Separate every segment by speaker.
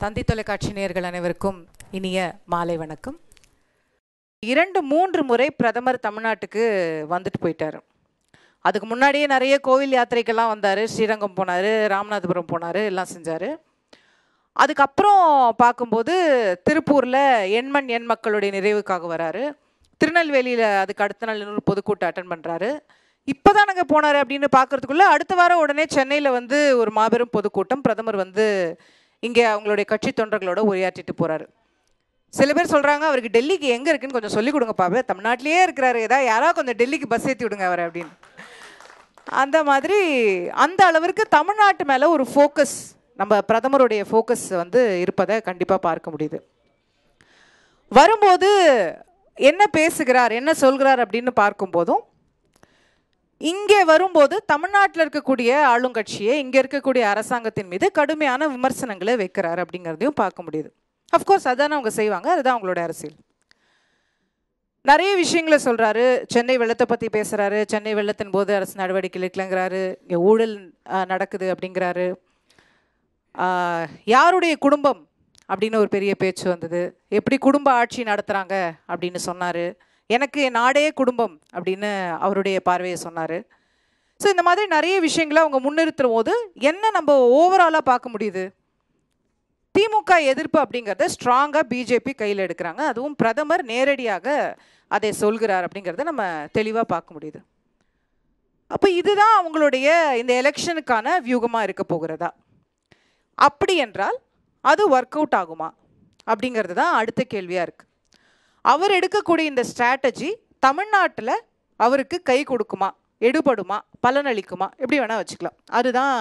Speaker 1: தந்தி தொலைக்காட்சி நேயர்கள் அனைவருக்கும் இனிய மாலை வணக்கம். 2-3 முறை பிரதமர் தமிழ்நாட்டுக்கு வந்துட்டு போயிட்டார். அதுக்கு முன்னாடியே நிறைய கோவில் யாத்திரைக்கெல்லாம் வந்தார். ஸ்ரீரங்கம் போனார், ராமநாதபுரம் போனார், எல்லாம் செஞ்சார். அதுக்கப்புறம் பார்க்கும்போது திருப்பூரில் எண்மண் எண் மக்களுடைய நிறைவுக்காக வராரு. திருநெல்வேலியில் அதுக்கு அடுத்த நாள் இன்னொரு பொதுக்கூட்டம் அட்டன் பண்ணுறாரு. இப்போ தான் நாங்கள் போனார் அப்படின்னு பார்க்குறதுக்குள்ளே அடுத்த வாரம் உடனே சென்னையில் வந்து ஒரு மாபெரும் பொதுக்கூட்டம். பிரதமர் வந்து இங்கே அவங்களுடைய கட்சி தொண்டர்களோட உரையாற்றிட்டு போகிறாரு. சில பேர் சொல்கிறாங்க, அவருக்கு டெல்லிக்கு எங்கே இருக்குன்னு கொஞ்சம் சொல்லிக் கொடுங்க பாப்பே, தமிழ்நாட்டிலே இருக்கிறாரு, யாராவது கொஞ்சம் டெல்லிக்கு பஸ் ஏற்றி விடுங்க அவர் அப்படின்னு. அந்த மாதிரி அந்த அளவிற்கு தமிழ்நாட்டு மேலே ஒரு ஃபோக்கஸ், நம்ம பிரதமருடைய ஃபோக்கஸ் வந்து இருப்பதை கண்டிப்பாக பார்க்க முடியுது. வரும்போது என்ன பேசுகிறார், என்ன சொல்கிறார் அப்படின்னு பார்க்கும்போதும், இங்கே வரும்போது தமிழ்நாட்டில் இருக்கக்கூடிய ஆளுங்கட்சியை, இங்கே இருக்கக்கூடிய அரசாங்கத்தின் மீது கடுமையான விமர்சனங்களை வைக்கிறார் அப்படிங்கிறதையும் பார்க்க முடியுது. அஃப்கோர்ஸ் அதுதானே அவங்க செய்வாங்க, அதுதான் அவங்களோட அரசியல். நிறைய விஷயங்களை சொல்கிறாரு. சென்னை வெள்ளத்தை பற்றி பேசுகிறாரு. சென்னை வெள்ளத்தின் போது அரசு நடவடிக்கை எடுக்கலைங்கிறாரு. இங்கே ஊழல் நடக்குது அப்படிங்கிறாரு. யாருடைய குடும்பம் அப்படின்னு ஒரு பெரிய பேச்சு வந்தது. எப்படி குடும்ப ஆட்சி நடத்துகிறாங்க அப்படின்னு சொன்னார். எனக்கு என் நாடே குடும்பம் அப்படின்னு அவருடைய பார்வையை சொன்னார். ஸோ இந்த மாதிரி நிறைய விஷயங்களை அவங்க முன்னிறுத்தும் போது என்ன நம்ம ஓவராலாக பார்க்க முடியுது, திமுக எதிர்ப்பு அப்படிங்கிறத ஸ்ட்ராங்காக பிஜேபி கையில் எடுக்கிறாங்க. அதுவும் பிரதமர் நேரடியாக அதை சொல்கிறார் அப்படிங்கிறத நம்ம தெளிவாக பார்க்க முடியுது. அப்போ இதுதான் அவங்களுடைய இந்த எலெக்ஷனுக்கான வியூகமாக இருக்க போகிறதா? அப்படி என்றால் அது ஒர்க் அவுட் ஆகுமா அப்படிங்கிறது தான் அடுத்த கேள்வியாக இருக்குது. அவர் எடுக்கக்கூடிய இந்த ஸ்ட்ராட்டஜி தமிழ்நாட்டில் அவருக்கு கை கொடுக்குமா, எடுபடுமா, பலனளிக்குமா, எப்படி வேணால் வச்சுக்கலாம். அதுதான்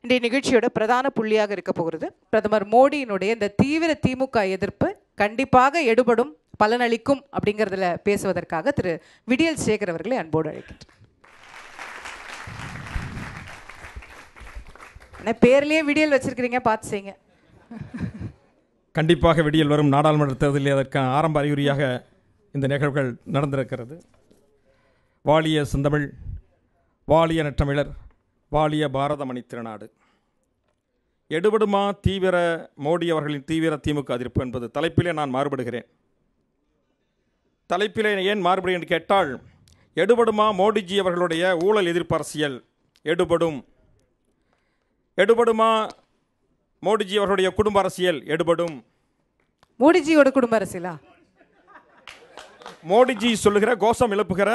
Speaker 1: இந்த நிகழ்ச்சியோட பிரதான புள்ளியாக இருக்க போகிறது. பிரதமர் மோடியினுடைய இந்த தீவிர திமுக எதிர்ப்பு கண்டிப்பாக எடுபடும், பலனளிக்கும் அப்படிங்கிறதுல பேசுவதற்காக திரு விடியல் சேகர் அவர்களை அன்போடு அழைக்கின்றேன். பேர்லேயே விடியல் வச்சிருக்கிறீங்க, பார்த்து செய்யுங்க.
Speaker 2: கண்டிப்பாக விடியல் வரும். நாடாளுமன்ற தேர்தலில் அதற்கான ஆரம்ப அறிகுறியாக இந்த நிகழ்வுகள் நடந்திருக்கிறது. வாழிய செந்தமிழ், வாழிய நற்றமிழர், வாழிய பாரதமணி திருநாடு. எடுபடுமா தீவிர மோடி அவர்களின் தீவிர திமுக எதிர்ப்பு என்பது தலைப்பிலே நான் மாறுபடுகிறேன். தலைப்பிலே ஏன் மாறுபடுகிறேன் என்று கேட்டால், எடுபடுமா மோடிஜி அவர்களுடைய ஊழல் எதிர்ப்பு அரசியல் எடுபடும். எடுபடுமா மோடிஜி அவர்களுடைய குடும்ப அரசியல் எடுபடும்.
Speaker 1: மோடிஜியோட குடும்ப அரசியலா?
Speaker 2: மோடிஜி சொல்லுகிற, கோஷம் எழுப்புகிற,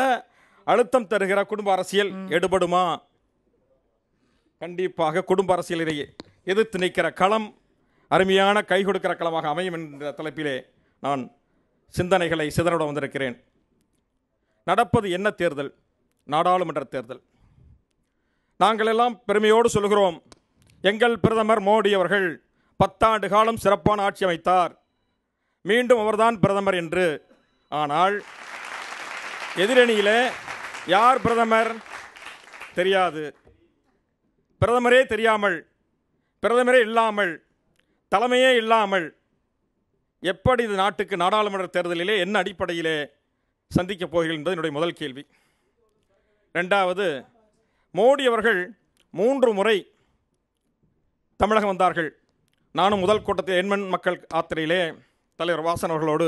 Speaker 2: அழுத்தம் தருகிற குடும்ப அரசியல் எடுபடுமா? கண்டிப்பாக குடும்ப அரசியலிலேயே எதிர்த்து நிற்கிற களம் அருமையான கை கொடுக்கிற களமாக அமையும் என்ற தலைப்பிலே நான் சிந்தனைகளை சிதறட வந்திருக்கிறேன். நடப்பது என்ன தேர்தல்? நாடாளுமன்ற தேர்தல். நாங்கள் எல்லாம் பெருமையோடு சொல்கிறோம், எங்கள் பிரதமர் மோடி அவர்கள் 10 ஆண்டு காலம் சிறப்பான ஆட்சி அமைத்தார், மீண்டும் அவர்தான் பிரதமர் என்று. ஆனால் எதிரணியிலே யார் பிரதமர் தெரியாது. பிரதமரே தெரியாமல், பிரதமரே இல்லாமல், தலைமையே இல்லாமல் எப்படி இது நாட்டுக்கு நாடாளுமன்ற தேர்தலிலே என்ன அடிப்படையிலே சந்திக்கப் போகிறீர்கள் என்பது என்னுடைய முதல் கேள்வி. ரெண்டாவது, மோடி அவர்கள் 3 முறை தமிழகம் வந்தார்கள். நானும் முதல் கூட்டத்தில் எண்மண் மக்கள் யாத்திரையிலே தலைவர் வாசன் அவர்களோடு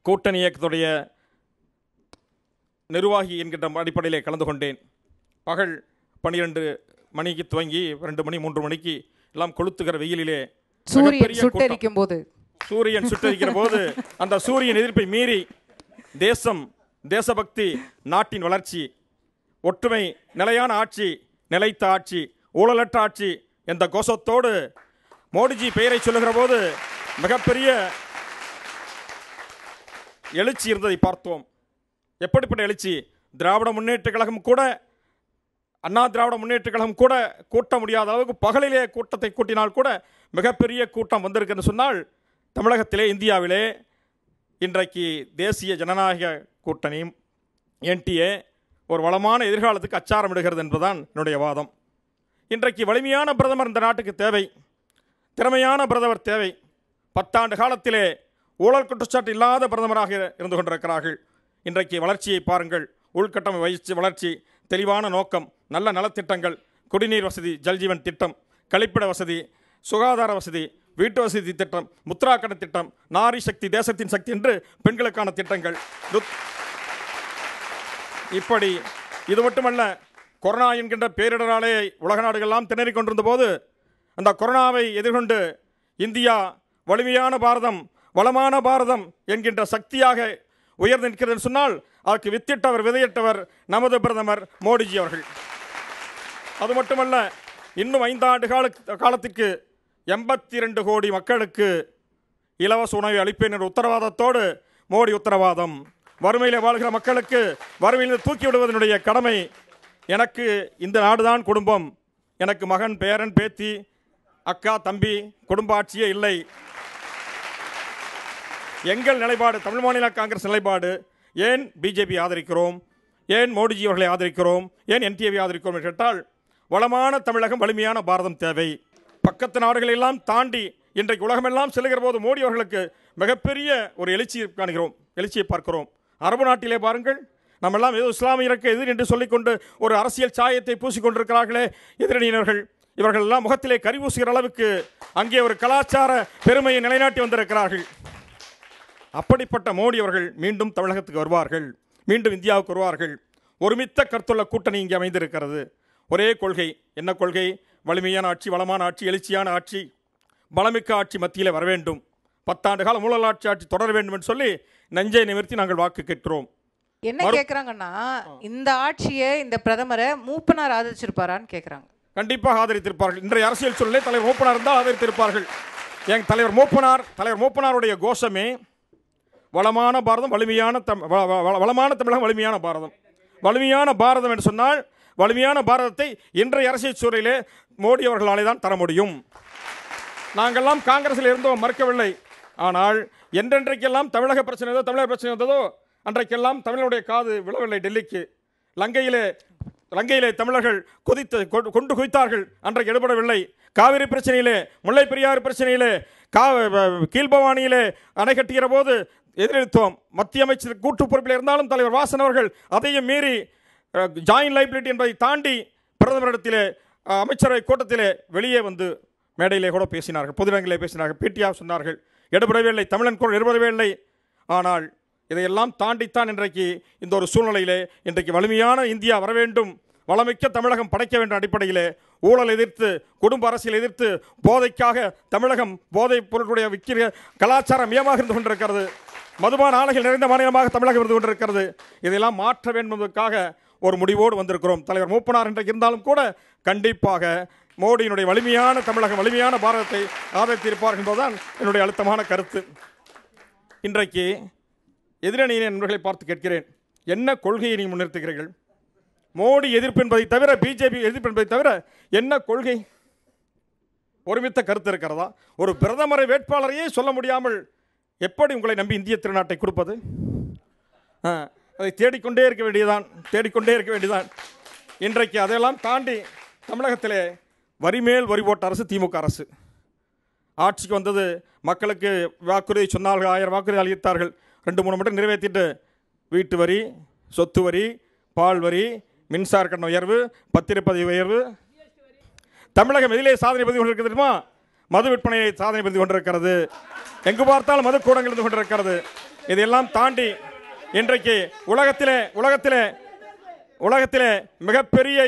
Speaker 2: கூட்டணி இயக்கத்துடைய நிர்வாகி என்கின்ற அடிப்படையிலே கலந்து கொண்டேன். பகல் 12 மணிக்கு துவங்கி 2 மணி 3 மணிக்கு எல்லாம் கொளுத்துகிற வெயிலிலே
Speaker 1: சூரியன் சுட்டரிக்கும்
Speaker 2: போது அந்த சூரியன் எதிர்ப்பை மீறி தேசம், தேசபக்தி, நாட்டின் வளர்ச்சி, ஒற்றுமை, நிலையான ஆட்சி, நிலைத்த ஆட்சி, ஊழலற்ற ஆட்சி என்ற கோஷத்தோடு மோடிஜி பெயரை சொல்லுகிற போது மிகப்பெரிய எழுச்சி இருந்ததை பார்த்தோம். எப்படிப்பட்ட எழுச்சி! திராவிட முன்னேற்ற கழகம் கூட, அண்ணா திராவிட முன்னேற்ற கழகம் கூட கூட்ட முடியாத அளவுக்கு பகலிலே கூட்டத்தை கூட்டினால் கூட மிகப்பெரிய கூட்டம் வந்திருக்குன்னு சொன்னால், தமிழகத்திலே, இந்தியாவிலே இன்றைக்கு தேசிய ஜனநாயக கூட்டணியும் என்டிஏ ஒரு வளமான எதிர்காலத்துக்கு அச்சாரம் இடுகிறது என்பதுதான் என்னுடைய வாதம். இன்றைக்கு வலிமையான பிரதமர் இந்த நாட்டுக்கு தேவை, திறமையான பிரதமர் தேவை. 10 ஆண்டு காலத்திலே ஊழல் குற்றச்சாட்டு இல்லாத பிரதமராக இருந்து கொண்டிருக்கிறார்கள். இன்றைக்கு வளர்ச்சியை பாருங்கள். உள்கட்டமைப்பு வளர்ச்சி, தெளிவான நோக்கம், நல்ல நலத்திட்டங்கள், குடிநீர் வசதி, ஜல்ஜீவன் திட்டம், கழிப்பிட வசதி, சுகாதார வசதி, வீட்டு வசதி திட்டம், முத்ரா கடன் திட்டம், நாரி சக்தி தேசத்தின் சக்தி என்று பெண்களுக்கான திட்டங்கள். இப்படி இது மட்டுமல்ல, கொரோனா என்கின்ற பேரிடராலே உலக நாடுகளெல்லாம் திணறிக் கொண்டிருந்த போது அந்த கொரோனாவை எதிர்கொண்டு இந்தியா வலிமையான பாரதம், வளமான பாரதம் என்கின்ற சக்தியாக உயர்ந்து நிற்கிறது சொன்னால் அதற்கு வித்திட்டவர், விதையிட்டவர் நமது பிரதமர் மோடிஜி அவர்கள். அது மட்டுமல்ல, இன்னும் 5 ஆண்டு காலத்திற்கு 82 கோடி மக்களுக்கு இலவச உணவை அளிப்பேன் என்ற உத்தரவாதத்தோடு மோடி உத்தரவாதம். வறுமையில் வாழ்கிற மக்களுக்கு வறுமையில் தூக்கி விடுவதனுடைய கடமை. எனக்கு இந்த நாடுதான் குடும்பம். எனக்கு மகன், பேரன், பேத்தி, அக்கா, தம்பி, குடும்ப ஆட்சியே இல்லை. எங்கள் நிலைப்பாடு, தமிழ் மாநில காங்கிரஸ் நிலைப்பாடு, ஏன் பிஜேபி ஆதரிக்கிறோம், ஏன் மோடிஜி அவர்களை ஆதரிக்கிறோம், ஏன் என்டிஏவை ஆதரிக்கிறோம் என்று கேட்டால், வளமான தமிழகம், வலிமையான பாரதம் தேவை. பக்கத்து நாடுகளெல்லாம் தாண்டி இன்றைக்கு உலகமெல்லாம் செல்லுகிற போது மோடி அவர்களுக்கு மிகப்பெரிய ஒரு எழுச்சியை பார்க்கிறோம். அரபு நாட்டிலே பாருங்கள், நம்மெல்லாம் ஏதோ இஸ்லாமியருக்கு எதிர் என்று சொல்லிக்கொண்டு ஒரு அரசியல் சாயத்தை பூசிக்கொண்டிருக்கிறார்களே எதிரணியினர்கள், இவர்கள் எல்லாம் முகத்திலே கரி பூசுகிற அளவுக்கு அங்கே ஒரு கலாச்சார பெருமையை நிலைநாட்டி வந்திருக்கிறார்கள். அப்படிப்பட்ட மோடி அவர்கள் மீண்டும் தமிழகத்துக்கு வருவார்கள், மீண்டும் இந்தியாவுக்கு வருவார்கள். ஒருமித்த கருத்துள்ள கூட்டணி இங்கே அமைந்திருக்கிறது. ஒரே கொள்கை. என்ன கொள்கை? வலிமையான ஆட்சி, வளமான ஆட்சி, எழுச்சியான ஆட்சி, பலமிக்க ஆட்சி மத்தியில் வர வேண்டும். 10 ஆண்டு கால ஊழலாட்சி ஆட்சி தொடர வேண்டும் என்று சொல்லி நெஞ்சை நிமிர்த்தி நாங்கள் வாக்கு கேட்கிறோம்.
Speaker 1: என்ன கேட்குறாங்கன்னா, இந்த ஆட்சியை, இந்த பிரதமரை மூப்பனார் ஆதரிச்சிருப்பாரான்னு கேட்குறாங்க.
Speaker 2: கண்டிப்பாக ஆதரித்திருப்பார்கள். இன்றைய அரசியல் சூழலை தலைவர் மூப்பனார் இருந்தால் ஆதரித்திருப்பார்கள். என் தலைவர் மூப்பனாருடைய கோஷமே வளமான பாரதம், வலிமையான வளமான தமிழகம், வலிமையான பாரதம். வலிமையான பாரதம் என்று சொன்னால், வலிமையான பாரதத்தை இன்றைய அரசியல் சூழலிலே மோடி அவர்களாலே தான் தர முடியும். நாங்கள்லாம் காங்கிரஸில் இருந்தோம், மறுக்கவில்லை. ஆனால் என்றென்றைக்கெல்லாம் தமிழக பிரச்சனை வந்ததோ அன்றைக்கெல்லாம் தமிழனுடைய காது விழவில்லை. டெல்லிக்கு லங்கையிலே தமிழர்கள் கொண்டு குவித்தார்கள், அன்றைக்கு எடுபடவில்லை. காவிரி பிரச்சனையிலே, முல்லை பெரியாறு பிரச்சனையிலே, கீழ்பவானியிலே அணை கட்டுகிற போது எதிர்த்தோம். மத்திய அமைச்சர் கூட்டு பொறுப்பில் இருந்தாலும் தலைவர் வாசன் அவர்கள் அதையும் மீறி ஜாயின்ட் லைபிலிட்டி என்பதை தாண்டி பிரதமரிடத்திலே அமைச்சரவை கூட்டத்திலே வெளியே வந்து மேடையிலே கூட பேசினார்கள், பொதுநங்கிலே பேசினார்கள், பேட்டியாக சொன்னார்கள். எடுபடவே இல்லை, தமிழன் குரல் எடுபடவே இல்லை. ஆனால் இதையெல்லாம் தாண்டித்தான் இன்றைக்கு இந்த ஒரு சூழ்நிலையிலே இன்றைக்கு வலிமையான இந்தியா வர வேண்டும், வளமிக்க தமிழகம் படைக்க வேண்டும் அடிப்படையிலே ஊழல் எதிர்த்து, குடும்ப அரசியல் எதிர்த்து, போதைக்காக தமிழகம் போதைப் பொருட்களுடைய விற்கிற கலாச்சாரம் மையமாக இருந்து கொண்டிருக்கிறது. மதுபான ஆலைகள் நிறைந்த மாநிலமாக தமிழகம் இருந்து கொண்டிருக்கிறது. இதையெல்லாம் மாற்ற வேண்டும் என்பதற்காக ஒரு முடிவோடு வந்திருக்கிறோம். தலைவர் மூப்பனார் இன்றைக்கு இருந்தாலும் கூட கண்டிப்பாக மோடியினுடைய வலிமையான தமிழகம், வலிமையான பாரதத்தை ஆதரித்திருப்பார்கள் என்பதுதான் என்னுடைய அழுத்தமான கருத்து. இன்றைக்கு எதிரணியின நண்பர்களை பார்த்து கேட்கிறேன், என்ன கொள்கையை நீங்கள் முன்னிறுத்துகிறீர்கள்? மோடி எதிர்ப்பு என்பதை தவிர, பிஜேபி எதிர்ப்பு என்பதை தவிர என்ன கொள்கை? ஒருமித்த கருத்து இருக்கிறதா? ஒரு பிரதமரை வேட்பாளரையே சொல்ல முடியாமல் எப்படி உங்களை நம்பி இந்திய திருநாட்டை கொடுப்பது? அதை தேடிக்கொண்டே இருக்க வேண்டியதான். இன்றைக்கு அதையெல்லாம் தாண்டி தமிழகத்திலே வரி மேல் வரி போட்ட அரசு திமுக அரசு ஆட்சிக்கு வந்தது. மக்களுக்கு வாக்குறுதி சொன்னார்கள், 1000 வாக்குறுதி அளித்தார்கள். 2-3 மட்டும் நிறைவேற்றிட்டு வீட்டு வரி, சொத்து வரி, பால் வரி, மின்சார கட்டண உயர்வு, பத்திரப்பதிவு உயர்வு. தமிழகம் எதிலே சாதனை பதிவு கொண்டிருக்கிறது தெரியுமா? மது விற்பனையை சாதனை பதிவு கொண்டிருக்கிறது. எங்கு பார்த்தாலும் மது கூடங்கள் இருந்து கொண்டிருக்கிறது. இதையெல்லாம் தாண்டி இன்றைக்கு உலகத்திலே மிகப்பெரிய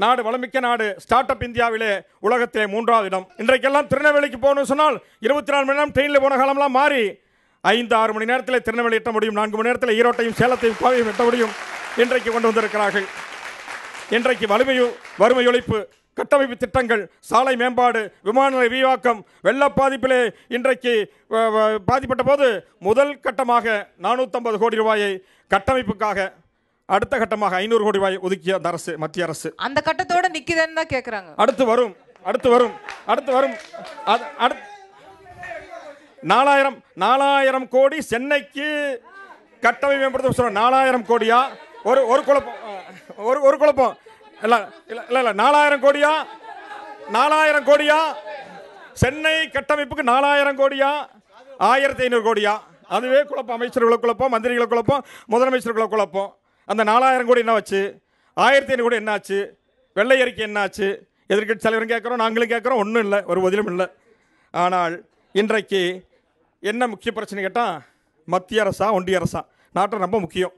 Speaker 2: நாடு, வளமிக்க நாடு, ஸ்டார்ட் அப் இந்தியாவிலே உலகத்திலே 3வது இடம். இன்றைக்கெல்லாம் திருநெல்வேலிக்கு போகணும்னு சொன்னால் 24 மணி நேரம் ட்ரெயினில் போன காலம்லாம் மாறி 5-6 மணி நேரத்தில் திருநெல்வேலி எட்ட முடியும், 4 மணி நேரத்தில் ஈரோட்டையும் சேலத்தையும் கோவையும் எட்ட முடியும். இன்றைக்கு கொண்டு வந்திருக்கிறார்கள். இன்றைக்கு வறுமை ஒழிப்பு, கட்டமைப்பு திட்டங்கள், சாலை மேம்பாடு, விமான நிலைய விரிவாக்கம், வெள்ள பாதிப்பிலே இன்றைக்கு பாதிப்பட்ட போது முதல் கட்டமாக 450 கோடி ரூபாயை கட்டமைப்புக்காக, அடுத்த கட்டமாக 500 கோடி ரூபாய் ஒதுக்கிய அந்த அரசு, மத்திய அரசு.
Speaker 1: அந்த கட்டத்தோட நிக்குதுன்னு தான் கேட்குறாங்க.
Speaker 2: அடுத்து வரும் 4000 கோடி சென்னைக்கு கட்டமைப்பு மேம்படுத்த சொல்ற. 4000 கோடியா? ஒரு குழப்பம் இல்ல 4000 கோடியா? 4000 கோடியா? சென்னை கட்டமைப்புக்கு 4000 கோடியா? 1500 கோடியா? அதுவே குழப்பம். அமைச்சர்களை குழப்பம், மந்திரிகளை குழப்பம், முதலமைச்சர்களை குழப்பம். அந்த 4000 கோடி என்ன வச்சு? 1500 கோடி என்ன ஆச்சு? வெள்ளை அறிக்கை என்ன ஆச்சு? எதிர்க்கட்சி தலைவரும் கேட்குறோம், நாங்களும் கேட்குறோம், ஒன்றும் இல்லை, ஒரு பதிலும் இல்லை. ஆனால் இன்றைக்கு என்ன முக்கிய பிரச்சனை கேட்டால், மத்திய அரசா ஒன்றிய அரசா நாட்டை ரொம்ப முக்கியம்.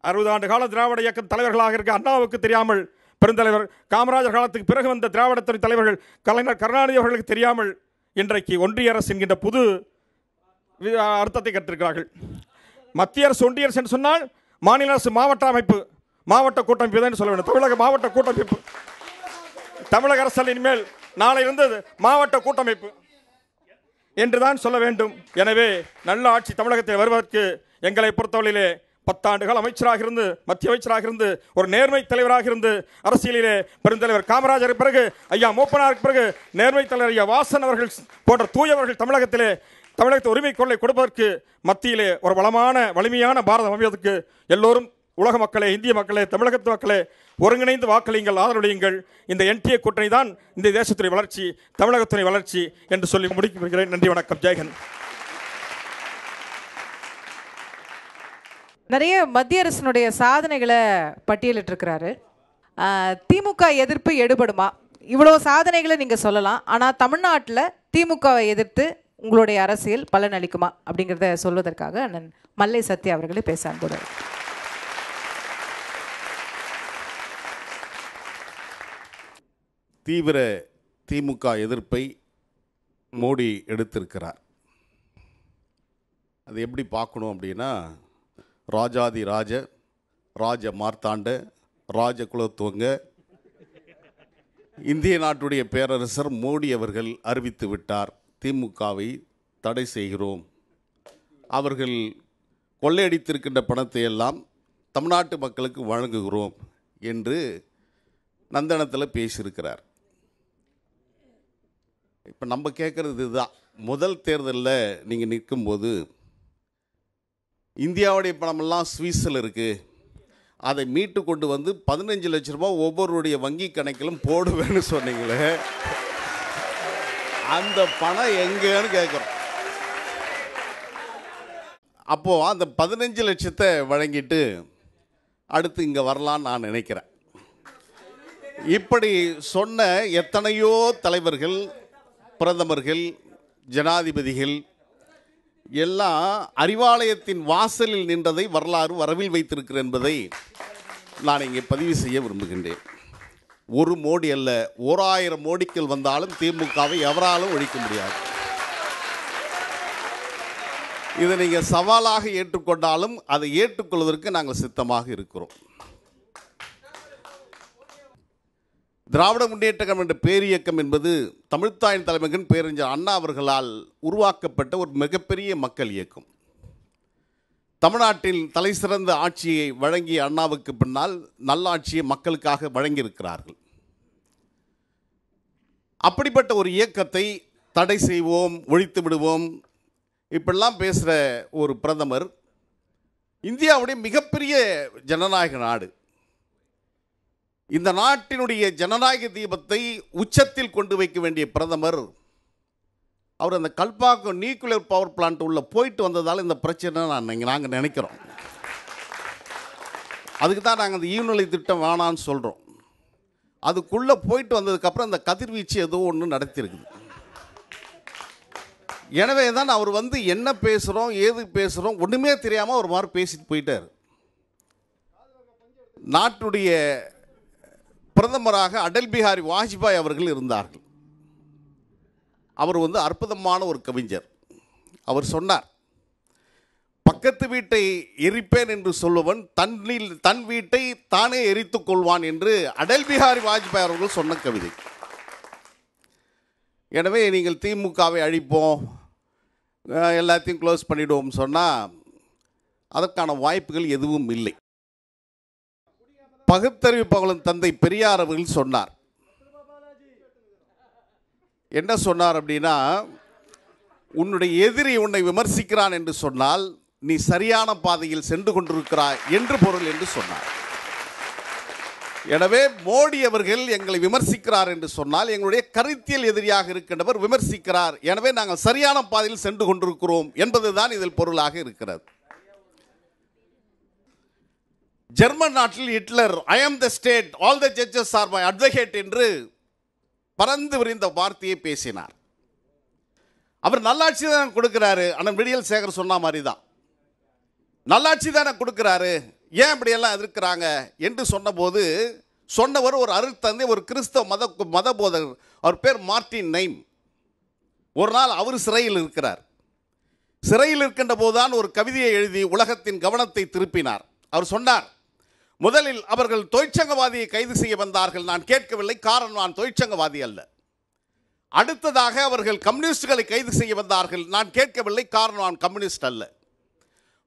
Speaker 2: 60 ஆண்டு கால திராவிட இயக்க தலைவர்களாக இருக்க அண்ணாவுக்கு தெரியாமல், பெருந்தலைவர் காமராஜர் காலத்துக்கு பிறகு வந்த திராவிடத்துறை தலைவர்கள் கலைஞர் கருணாநிதி அவர்களுக்கு தெரியாமல் இன்றைக்கு ஒன்றிய அரசு என்கின்ற புது அர்த்தத்தை கற்றிருக்கிறார்கள். மத்திய அரசு ஒன்றிய அரசு என்று சொன்னால் மாநில அரசு மாவட்ட அமைப்பு, மாவட்ட கூட்டமைப்பு தான் சொல்ல வேண்டும். தமிழக மாவட்ட கூட்டமைப்பு, தமிழக அரசு இனிமேல் நாளை இருந்தது மாவட்ட கூட்டமைப்பு என்றுதான் சொல்ல வேண்டும். எனவே நல்ல ஆட்சி தமிழகத்தில் வருவதற்கு எங்களை பொறுத்தவரையிலே 10 ஆண்டுகள் அமைச்சராக இருந்து, மத்திய அமைச்சராக இருந்து, ஒரு நேர்மை தலைவராக இருந்து, அரசியலிலே பெருந்தலைவர் காமராஜருக்கு பிறகு, ஐயா மூப்பனாருக்கு பிறகு நேர்மை தலைவர் ஐயா வாசன் அவர்கள் போன்ற தூயவர்கள் தமிழகத்தை உரிமை கொள்ளை கொடுப்பதற்கு மத்தியிலே ஒரு வலிமையான பாரதம் அமைவதற்கு எல்லோரும், உலக மக்களே, இந்திய மக்களே, தமிழகத்து மக்களே ஒருங்கிணைந்து வாக்களியுங்கள், ஆதரவளியுங்கள். இந்த என்டிஏ கூட்டணி தான் இந்த தேசத்துறை வளர்ச்சி, தமிழகத்துறை வளர்ச்சி என்று சொல்லி முடிக்கிறேன். நன்றி, வணக்கம், ஜெயஹிந்த்.
Speaker 1: நிறைய மத்திய அரசினுடைய சாதனைகளை பட்டியலிட்டிருக்கிறாரு. திமுக எதிர்ப்பு எடுபடுமா? இவ்வளோ சாதனைகளை நீங்கள் சொல்லலாம், ஆனால் தமிழ்நாட்டில் திமுகவை எதிர்த்து உங்களுடைய அரசியல் பலன் அளிக்குமா அப்படிங்கிறத சொல்வதற்காக அண்ணன் மல்லை சத்யா அவர்களே பேச அன்புடன்.
Speaker 3: தீவிர திமுக எதிர்ப்பை மோடி எடுத்திருக்கிறார். அது எப்படி பார்க்கணும் அப்படின்னா, ராஜாதி ராஜ மார்த்தாண்ட ராஜகுலத்துவங்க இந்திய நாட்டுடைய பேரரசர் மோடி அவர்கள் அறிவித்து விட்டார், திமுகவை தடை செய்கிறோம், அவர்கள் கொள்ளையடித்திருக்கின்ற பணத்தை எல்லாம் தமிழ்நாட்டு மக்களுக்கு வழங்குகிறோம் என்று நந்தனத்தில் பேசியிருக்கிறார். இப்போ நம்ம கேட்குறது இதுதான். முதல் தேர்தலில் நீங்கள் நிற்கும்போது இந்தியாவுடைய பணமெல்லாம் சுவிஸில் இருக்குது, அதை மீட்டு கொண்டு வந்து 15 லட்ச ரூபாய் ஒவ்வொருடைய வங்கி கணக்கிலும் போடுவேன்னு சொன்னீங்களே, அந்த பணம் எங்கேன்னு கேட்குறோம். அப்போது அந்த 15 லட்சத்தை வழங்கிட்டு அடுத்து இங்கே வரலான்னு நான் நினைக்கிறேன். இப்படி சொன்ன எத்தனையோ தலைவர்கள், பிரதமர்கள், ஜனாதிபதிகள் எல்லாம் அறிவாலயத்தின் வாசலில் நின்றதை வரலாறு வரவில் வைத்திருக்கிறேன் என்பதை நான் இங்கே பதிவு செய்ய விரும்புகின்றேன். ஒரு மோடி அல்ல, 1000 மோடிக்கள் வந்தாலும் திமுகவை எவராலும் ஒழிக்க முடியாது. இதை நீங்கள் சவாலாக ஏற்றுக்கொண்டாலும் அதை ஏற்றுக்கொள்வதற்கு நாங்கள் சித்தமாக இருக்கிறோம். திராவிட முன்னேற்ற கழகம் என்ற பேரியக்கம் என்பது தமிழ்த்தாயின் தலைமகன் பேரறிஞர் அண்ணா அவர்களால் உருவாக்கப்பட்ட ஒரு மிகப்பெரிய மக்கள் இயக்கம். தமிழ்நாட்டில் தலை சிறந்த ஆட்சியை வழங்கிய அண்ணாவுக்கு பின்னால் நல்லாட்சியை மக்களுக்காக வழங்கியிருக்கிறார்கள். அப்படிப்பட்ட ஒரு இயக்கத்தை தடை செய்வோம், ஒழித்து விடுவோம், இப்படிலாம் பேசுகிற ஒரு பிரதமர், இந்தியாவுடைய மிகப்பெரிய ஜனநாயக நாடு, இந்த நாட்டினுடைய ஜனநாயக தீபத்தை உச்சத்தில் கொண்டு வைக்க வேண்டிய பிரதமர், அவர் அந்த கல்பாக்கம் நியூக்ளியர் பவர் பிளான்ட் உள்ள போயிட்டு வந்ததால் இந்த பிரச்சனை நாங்கள் நினைக்கிறோம். அதுக்கு தான் நாங்கள் அந்த ஈவுநிலை திட்டம் வேணான்னு சொல்கிறோம். அதுக்குள்ளே போயிட்டு வந்ததுக்கப்புறம் அந்த கதிர்வீச்சு ஏதோ ஒன்று நடத்தியிருக்குது. எனவே தான் அவர் வந்து என்ன பேசுகிறோம், ஏது பேசுகிறோம் ஒன்றுமே தெரியாமல் ஒரு மாதிரி பேசிட்டு போயிட்டார். நாட்டுடைய பிரதமராக அடல் பிஹாரி வாஜ்பாய் அவர்கள் இருந்தார்கள். அவர் வந்து அற்புதமான ஒரு கவிஞர். அவர் சொன்னார், பக்கத்து வீட்டை எரிப்பேன் என்று சொல்லுவன் தன் வீட்டை தானே எரித்துக் கொள்வான் என்று அடல் பிஹாரி வாஜ்பாய் அவர்கள் சொன்ன கவிதை. எனவே நீங்கள் திமுகவை அழிப்போம், எல்லாத்தையும் க்ளோஸ் பண்ணிவிடுவோம் சொன்னால் அதற்கான வாய்ப்புகள் எதுவும் இல்லை. பகுத்தறிவு பகலன் தந்தை பெரியார் அவர்கள் சொன்னார். என்ன சொன்னார் அப்படின்னா, உன்னுடைய எதிரி உன்னை விமர்சிக்கிறான் என்று சொன்னால் நீ சரியான பாதையில் சென்று கொண்டிருக்கிறாய் என்று பொருள் என்று சொன்னார். எனவே மோடி அவர்கள் எங்களை விமர்சிக்கிறார் என்று சொன்னால் எங்களுடைய கருத்தியல் எதிரியாக இருக்கின்றவர் விமர்சிக்கிறார், எனவே நாங்கள் சரியான பாதையில் சென்று கொண்டிருக்கிறோம் என்பதுதான் இதில் பொருளாக இருக்கிறது. ஜெர்மன் நாட்டில் ஹிட்லர் ஐ ஆம் the state, all the judges R my advocate என்று பறந்து விரிந்த வார்த்தையை பேசினார். அவர் நல்லாட்சி தானே கொடுக்குறாரு. ஆனால் விடியல் சேகர் சொன்ன மாதிரி தான், நல்லாட்சி தானே கொடுக்குறாரு, ஏன் இப்படியெல்லாம் எதிர்க்கிறாங்க என்று சொன்னபோது சொன்னவர் ஒரு அருட்தந்தை, ஒரு கிறிஸ்தவ மத போதகர். அவர் பேர் மார்ட்டின் நெய்ம். ஒரு நாள் அவர் சிறையில் இருக்கிறார். சிறையில் இருக்கின்ற போதுதான் ஒரு கவிதையை எழுதி உலகத்தின் கவனத்தை திருப்பினார். அவர் சொன்னார், முதலில் அவர்கள் தொழிற்சங்கவாதியை கைது செய்ய வந்தார்கள், நான் கேட்கவில்லை, காரணம் நான் தொழிற்சங்கவாதி அல்ல. அடுத்ததாக அவர்கள் கம்யூனிஸ்டுகளை கைது செய்ய வந்தார்கள், நான் கேட்கவில்லை, காரணம் நான் கம்யூனிஸ்ட் அல்ல.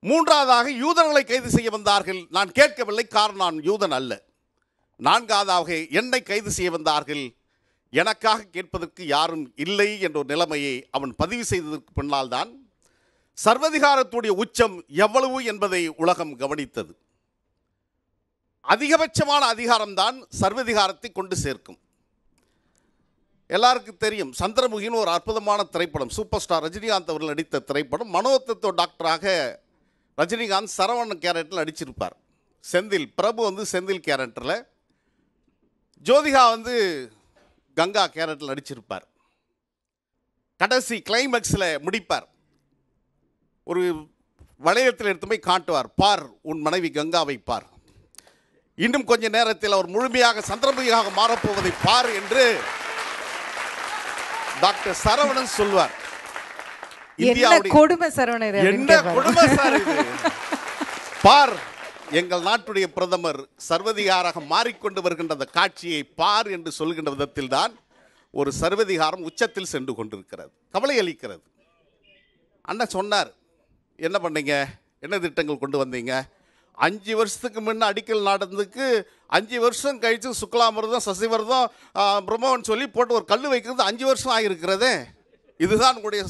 Speaker 3: மூன்றாவதாக யூதர்களை கைது செய்ய வந்தார்கள், நான் கேட்கவில்லை, காரணம் நான் யூதன் அல்ல. நான்காவதாக என்னை கைது செய்ய வந்தார்கள், எனக்காக கேட்பதற்கு யாரும் இல்லை என்ற ஒரு நிலைமையை அவன் பதிவு செய்ததற்கு பின்னால் தான் சர்வதிகாரத்துடைய உச்சம் எவ்வளவு என்பதை உலகம் கவனித்தது. அதிகபட்சமான அதிகாரம்தான் சர்வதிகாரத்தை கொண்டு சேர்க்கும். எல்லாருக்கும் தெரியும், சந்திரமுகின்னு ஒரு அற்புதமான திரைப்படம், சூப்பர் ஸ்டார் ரஜினிகாந்த் அவர்கள் நடித்த திரைப்படம். மனோதத்துவ டாக்டராக ரஜினிகாந்த் சரவணன் கேரக்டரில் நடிச்சிருப்பார். செந்தில் பிரபு செந்தில் கேரக்டரில், ஜோதிகா கங்கா கேரக்டரில் நடிச்சிருப்பார். கடைசி கிளைமேக்ஸில் முடிப்பார், ஒரு வளையத்தில் எடுத்து போய் காட்டுவார், பார் உன் மனைவி கங்காவை பார், இன்னும் கொஞ்ச நேரத்தில் அவர் முழுமையாக சந்திரமுகியாக மாறப்போவதை பார் என்று டாக்டர் சரவணன் சொல்வார்.
Speaker 1: இந்தியாவுடைய கொடுமை சரவணன்,
Speaker 3: என்ன கொடுமை சார் இது, பார் எங்கள் நாட்டுடைய பிரதமர் சர்வதிகாராக மாறிக்கொண்டு வருகின்ற அந்த காட்சியை பார் என்று சொல்கின்ற விதத்தில் தான் ஒரு சர்வதிகாரம் உச்சத்தில் சென்று கொண்டிருக்கிறது. கவலை அளிக்கிறது. அண்ணன் சொன்னார், என்ன பண்ணீங்க, என்ன திட்டங்கள் கொண்டு வந்தீங்க? 5 வருஷத்துக்கு முன்ன அடிக்கல் நாடுறதுக்கு 5 வருஷம் கழித்து சுக்லாமிரதம் சசிவிரதம் பிரம்மன் சொல்லி போட்டு ஒரு கல் வைக்கிறது 5 வருஷம் ஆகியிருக்கிறதே. இதுதான் உங்களுடைய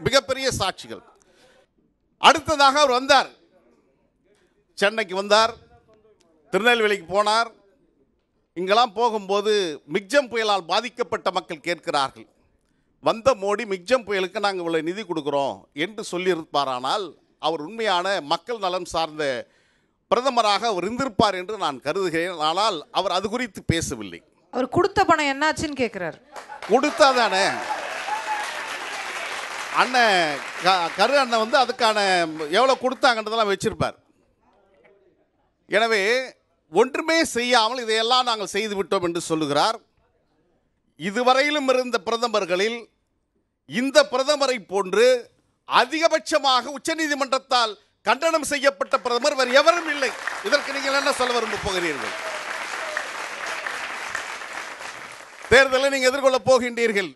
Speaker 3: மிகப்பெரிய சாட்சிகள். அடுத்ததாக அவர் வந்தார், சென்னைக்கு வந்தார், திருநெல்வேலிக்கு போனார். இங்கெல்லாம் போகும்போது மிக்ஜம் புயலால் பாதிக்கப்பட்ட மக்கள் கேட்கிறார்கள், வந்த மோடி மிக்ஜம் புயலுக்கு நாங்கள் இவ்வளோ நிதி கொடுக்குறோம் என்று சொல்லியிருப்பாரானால் அவர் உண்மையான மக்கள் நலம் சார்ந்த பிரதமராக அவர் இருந்திருப்பார் என்று நான் கருதுகிறேன். ஆனால் அவர் அது குறித்து பேசவில்லை.
Speaker 1: அவர் கொடுத்த பணம் என்னாச்சுன்னு கேட்கிறார்.
Speaker 3: கொடுத்தாதானே அண்ணன் கரு அண்ணன் அதுக்கான எவ்வளோ கொடுத்தாங்கன்றதெல்லாம் வச்சிருப்பார். எனவே ஒன்றுமே செய்யாமல் இதையெல்லாம் நாங்கள் செய்து விட்டோம் என்று சொல்லுகிறார். இதுவரையிலும் இருந்த பிரதமர்களில் இந்த பிரதமரை போன்று அதிகபட்சமாக உச்சநீதிமன்றத்தால் கண்டனம் செய்யப்பட்ட பிரதமர் வேறு எவரும் இல்லை. இதற்கு நீங்கள் என்ன சொல்ல விரும்ப போகிறீர்கள்? தேர்தலை நீங்கள் எதிர்கொள்ள போகின்றீர்கள்.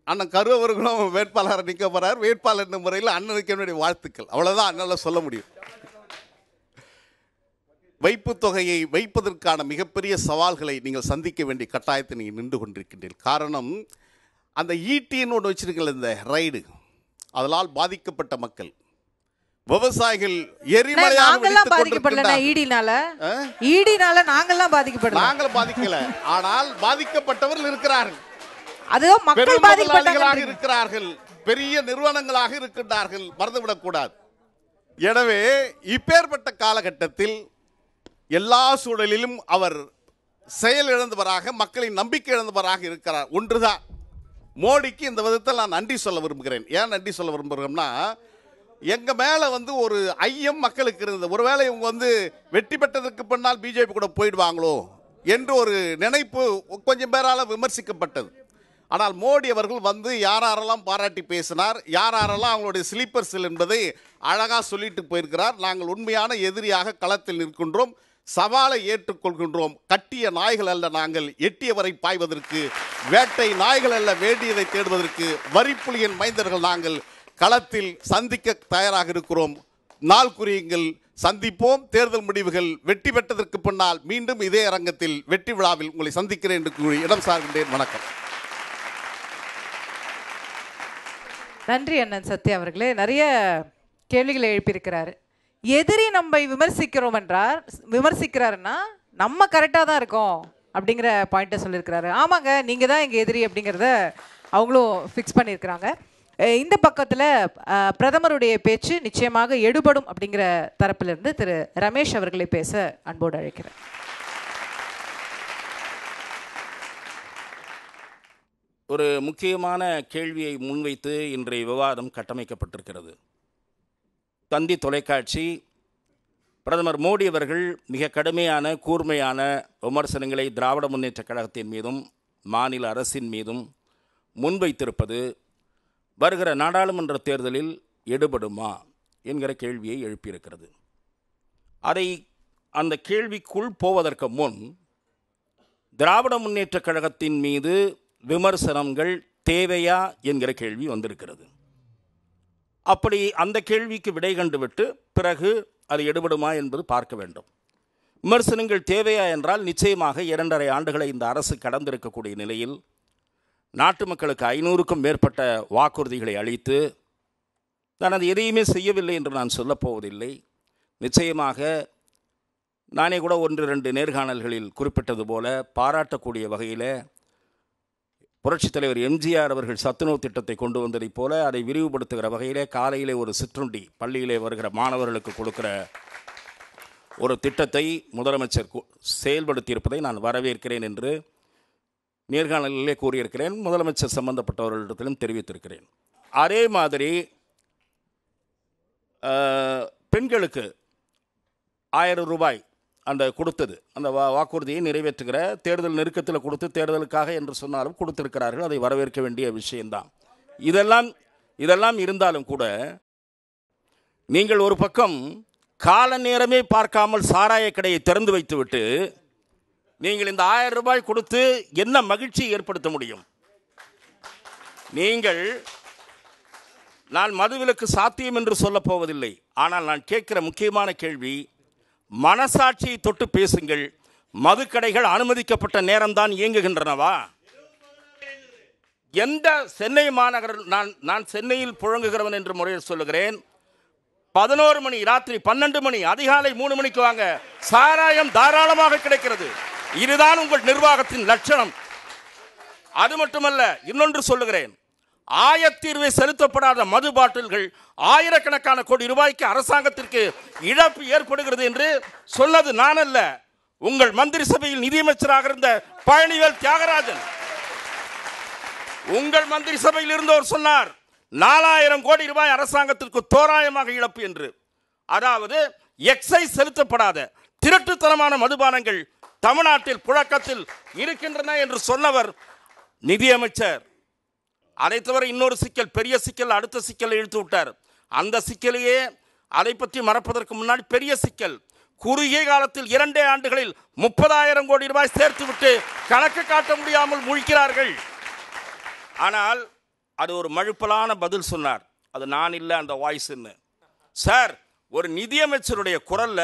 Speaker 3: அண்ணன் கரு அவர்களும் வேட்பாளர் நிற்க போறார். வேட்பாளர் என்ற முறையில் அண்ணனுக்கு என்னுடைய வாழ்த்துக்கள். அவ்வளவுதான் அண்ணால சொல்ல முடியும். வைப்பு தொகையை வைப்பதற்கான மிகப்பெரிய சவால்களை நீங்கள் சந்திக்க வேண்டிய கட்டாயத்தை நீங்கள் நின்று கொண்டிருக்கின்றீர்கள். காரணம், அந்த ஈட்டின்னு ஒன்று வச்சிருக்கீங்க, இந்த ரைடு, அதனால் பாதிக்கப்பட்ட மக்கள் விவசாயிகள்
Speaker 1: நாங்கெல்லாம் பாதிக்கப்படல. ஈடினால நாங்கெல்லாம் பாதிக்கப்படல.
Speaker 3: நாங்கள் பாதிக்கல, ஆனால் பாதிக்கப்பட்டவர்கள் இருக்கிறார்கள்.
Speaker 1: அதுவும் மக்கள் பாதிக்கப்பட்டவர்களாக
Speaker 3: இருக்கிறார்கள், பெரிய நிறுவனங்களாக இருக்கின்றார்கள், மறந்துவிடக்கூடாது. எனவே இப்பேற்பட்ட காலகட்டத்தில் எல்லா சூழலிலும் அவர் செயல் இழந்தவராக, மக்களின் நம்பிக்கை இழந்தவராக இருக்கிறார். ஒன்றுதான், மோடிக்கு இந்த விதத்தில் நான் நன்றி சொல்ல விரும்புகிறேன். ஏன் நன்றி சொல்ல விரும்புகிறோம்னா, எங்க மேல ஒரு ஐயம் மக்களுக்கு இருந்தது. ஒருவேளை இவங்க வெற்றி பெற்றதற்கு பின்னால் பிஜேபி கூட போயிடுவாங்களோ என்று ஒரு நினைப்பு கொஞ்சம் பேரால விமர்சிக்கப்பட்டது. ஆனால் மோடி அவர்கள் யாரெல்லாம் பாராட்டி பேசினார், யாரெல்லாம் அவங்களுடைய ஸ்லீப்பர்ஸ் என்பதை அழகா சொல்லிட்டு போயிருக்கிறார். நாங்கள் உண்மையான எதிரியாக களத்தில் நிற்கின்றோம், சவாலை ஏற்றுக்கொள்கின்றோம். கட்டிய நாய்கள் அல்ல நாங்கள், எட்டியவரை பாய்வதற்கு, வேட்டை நாய்கள் அல்ல வேண்டியதை தேடுவதற்கு, வரிப்புலியின் மைந்தர்கள் நாங்கள். களத்தில் சந்திக்க தயாராக இருக்கிறோம். நாள் குறியுங்கள், சந்திப்போம். தேர்தல் முடிவுகள் வெற்றி பெற்றதற்கு பின்னால் மீண்டும் இதே அரங்கத்தில் வெற்றி விழாவில் உங்களை சந்திக்கிறேன் என்று கூறி இடம் சார்கின்றேன். வணக்கம்.
Speaker 1: நன்றி அண்ணன் சத்யா அவர்களே. நிறைய கேள்விகளை எழுப்பியிருக்கிறாரு. எதிரி நம்ம விமர்சிக்கிறாருன்னா நம்ம கரெக்டாக தான் இருக்கோம் அப்படிங்கிற பாயிண்ட்டை சொல்லியிருக்கிறாரு. ஆமாங்க, நீங்கள் தான் எங்கள் எதிரி அப்படிங்கிறத அவங்களும் ஃபிக்ஸ் பண்ணியிருக்கிறாங்க. இந்த பக்கத்தில் பிரதமருடைய பேச்சு நிச்சயமாக எடுபடும் அப்படிங்கிற தரப்பிலிருந்து திரு ரமேஷ் அவர்களை பேச அன்போடு அழைக்கிறேன்.
Speaker 4: ஒரு முக்கியமான கேள்வியை முன்வைத்து இன்றைய விவாதம் கட்டமைக்கப்பட்டிருக்கிறது. தந்தி தொலைக்காட்சி பிரதமர் மோடி அவர்கள் மிக கடுமையான கூர்மையான விமர்சனங்களை திராவிட முன்னேற்றக் கழகத்தின் மீதும் மாநில அரசின் மீதும் முன்வைத்திருப்பது வருகிற நாடாளுமன்ற தேர்தலில் எடுபடுமா என்கிற கேள்வியை எழுப்பியிருக்கிறது. அந்த கேள்விக்குள் போவதற்கு முன் திராவிட முன்னேற்றக் கழகத்தின் மீது விமர்சனங்கள் தேவையா என்கிற கேள்வி வந்திருக்கிறது. அப்படி அந்த கேள்விக்கு விடை கண்டுவிட்டு பிறகு அது எடுபடுமா என்பது பார்க்க வேண்டும். விமர்சனங்கள் தேவையா என்றால் நிச்சயமாக 2.5 ஆண்டுகளை இந்த அரசு கடந்திருக்கக்கூடிய நிலையில் நாட்டு மக்களுக்கு 500க்கும் மேற்பட்ட வாக்குறுதிகளை அளித்து நான் அது எதையுமே செய்யவில்லை என்று நான் சொல்லப்போவதில்லை. நிச்சயமாக நானே கூட 1-2 நேர்காணல்களில் குறிப்பிட்டது போல பாராட்டக்கூடிய வகையில் புரட்சித் தலைவர் எம்ஜிஆர் அவர்கள் சத்துணவு திட்டத்தை கொண்டு வந்ததைப் போல அதை விரிவுபடுத்துகிற வகையிலே காலையிலே ஒரு சிற்றுண்டி பள்ளியிலே வருகிற மாணவர்களுக்கு கொடுக்கிற ஒரு திட்டத்தை முதலமைச்சர் செயல்படுத்தியிருப்பதை நான் வரவேற்கிறேன் என்று நேர்காணலிலே கூறியிருக்கிறேன். முதலமைச்சர் சம்பந்தப்பட்டவர்களிடத்திலும் தெரிவித்திருக்கிறேன். அதே மாதிரி பெண்களுக்கு 1000 ரூபாய் அந்த கொடுத்தது, அந்த வாக்குறுதியை நிறைவேற்றுகிற தேர்தல் நெருக்கத்தில் கொடுத்து தேர்தலுக்காக என்று சொன்னாலும் கொடுத்திருக்கிறார்கள். அதை வரவேற்க வேண்டிய விஷயம்தான். இதெல்லாம் இருந்தாலும் கூட நீங்கள் ஒரு பக்கம் கால நேரமே பார்க்காமல் சாராய கடையை திறந்து வைத்துவிட்டு நீங்கள் இந்த 1000 ரூபாய் கொடுத்து என்ன மகிழ்ச்சி ஏற்படுத்த முடியும்? நான் மதுவிலக்கு சாத்தியம் என்று சொல்லப் போவதில்லை. ஆனால் நான் கேட்கிற முக்கியமான கேள்வி, மனசாட்சியை தொட்டு பேசுங்கள். மதுக்கடைகள் அனுமதிக்கப்பட்ட நேரம்தான் இயங்குகின்றனவா? எந்த சென்னை மாநகர், நான் சென்னையில் புழங்குகிறவன் என்று முறையில் சொல்லுகிறேன், 11 மணி, ராத்திரி 12 மணி, அதிகாலை 3 மணிக்கு வாங்க, சாராயம் தாராளமாக கிடைக்கிறது. இதுதான் உங்கள் நிர்வாகத்தின் லட்சணம். அது மட்டுமல்ல, இன்னொன்று சொல்லுகிறேன், ஆயத்தீர்வை செலுத்தப்படாத மது பாட்டில்கள் ஆயிரக்கணக்கான கோடி ரூபாய்க்கு அரசாங்கத்திற்கு இழப்பு ஏற்படுகிறது என்று சொன்னது நான் அல்ல, உங்கள் மந்திரி சபையில் நிதியமைச்சராக இருந்த பழனிவேல் தியாகராஜன். உங்கள் மந்திரி சபையில் இருந்தவர் சொன்னார் 4000 கோடி ரூபாய் அரசாங்கத்திற்கு தோராயமாக இழப்பு என்று. அதாவது எக்ஸைஸ் செலுத்தப்படாத திருட்டுத்தனமான மதுபானங்கள் தமிழ்நாட்டில் புழக்கத்தில் இருக்கின்றன என்று சொன்னவர் நிதியமைச்சர். அதை தவிர இன்னொரு சிக்கல், பெரிய சிக்கல், அடுத்த சிக்கலை இழுத்து விட்டார். அந்த சிக்கலையே அதை பற்றி மறப்பதற்கு முன்னாடி பெரிய சிக்கல், குறுகிய காலத்தில் 2 ஆண்டுகளில் 30,000 கோடி ரூபாய் சேர்த்து விட்டு கணக்கு காட்ட முடியாமல் முழிக்கிறார்கள். ஆனால் அது ஒரு மழுப்பலான பதில் சொன்னார். அது நான் இல்லை, அந்த வாய்ஸ்ன்னு. சார், ஒரு நிதியமைச்சருடைய குரல்ல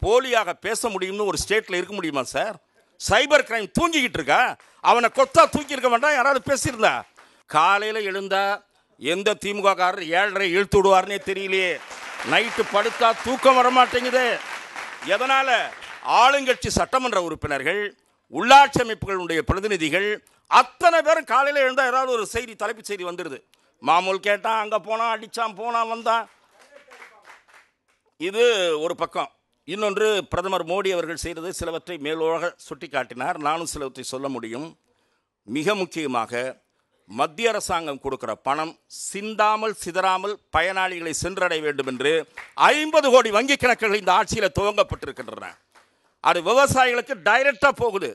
Speaker 4: போலியாக பேச முடியும்னு ஒரு ஸ்டேட்ல இருக்க முடியுமா சார்? சைபர் கிரைம் தூங்கிக்கிட்டு இருக்கா? அவனை கொத்தா தூக்கி இருக்க வேண்டாம், யாராவது பேசியிருந்தா? காலையில் எழுந்தா எந்த திமுக காரர் 7:30 இழுத்து விடுவார்னே தெரியலையே. நைட்டு படுத்தா தூக்கம் வரமாட்டேங்குது. எதனால? ஆளுங்கட்சி சட்டமன்ற உறுப்பினர்கள், உள்ளாட்சி அமைப்புகளுடைய பிரதிநிதிகள் அத்தனை பேரும் காலையில் எழுந்தால் ஏதாவது ஒரு செய்தி, தலைப்புச் செய்தி வந்துடுது. மாமூல் கேட்டான், அங்கே போனான், அடித்தான், போனான், வந்தான். இது ஒரு பக்கம். இன்னொன்று, பிரதமர் மோடி அவர்கள் செய்தது சிலவற்றை மேலோக சுட்டி காட்டினார். நானும் சிலவற்றை சொல்ல முடியும். மிக முக்கியமாக மத்திய அரசாங்கம் கொடுக்கிற பணம் சிந்தாமல் சிதறாமல் பயனாளிகளை சென்றடைய வேண்டும் என்று 50 கோடி வங்கி கணக்குகள் இந்த ஆட்சியில் துவங்கப்பட்டிருக்கின்றன. அது விவசாயிகளுக்கு டைரக்டாக போகுது.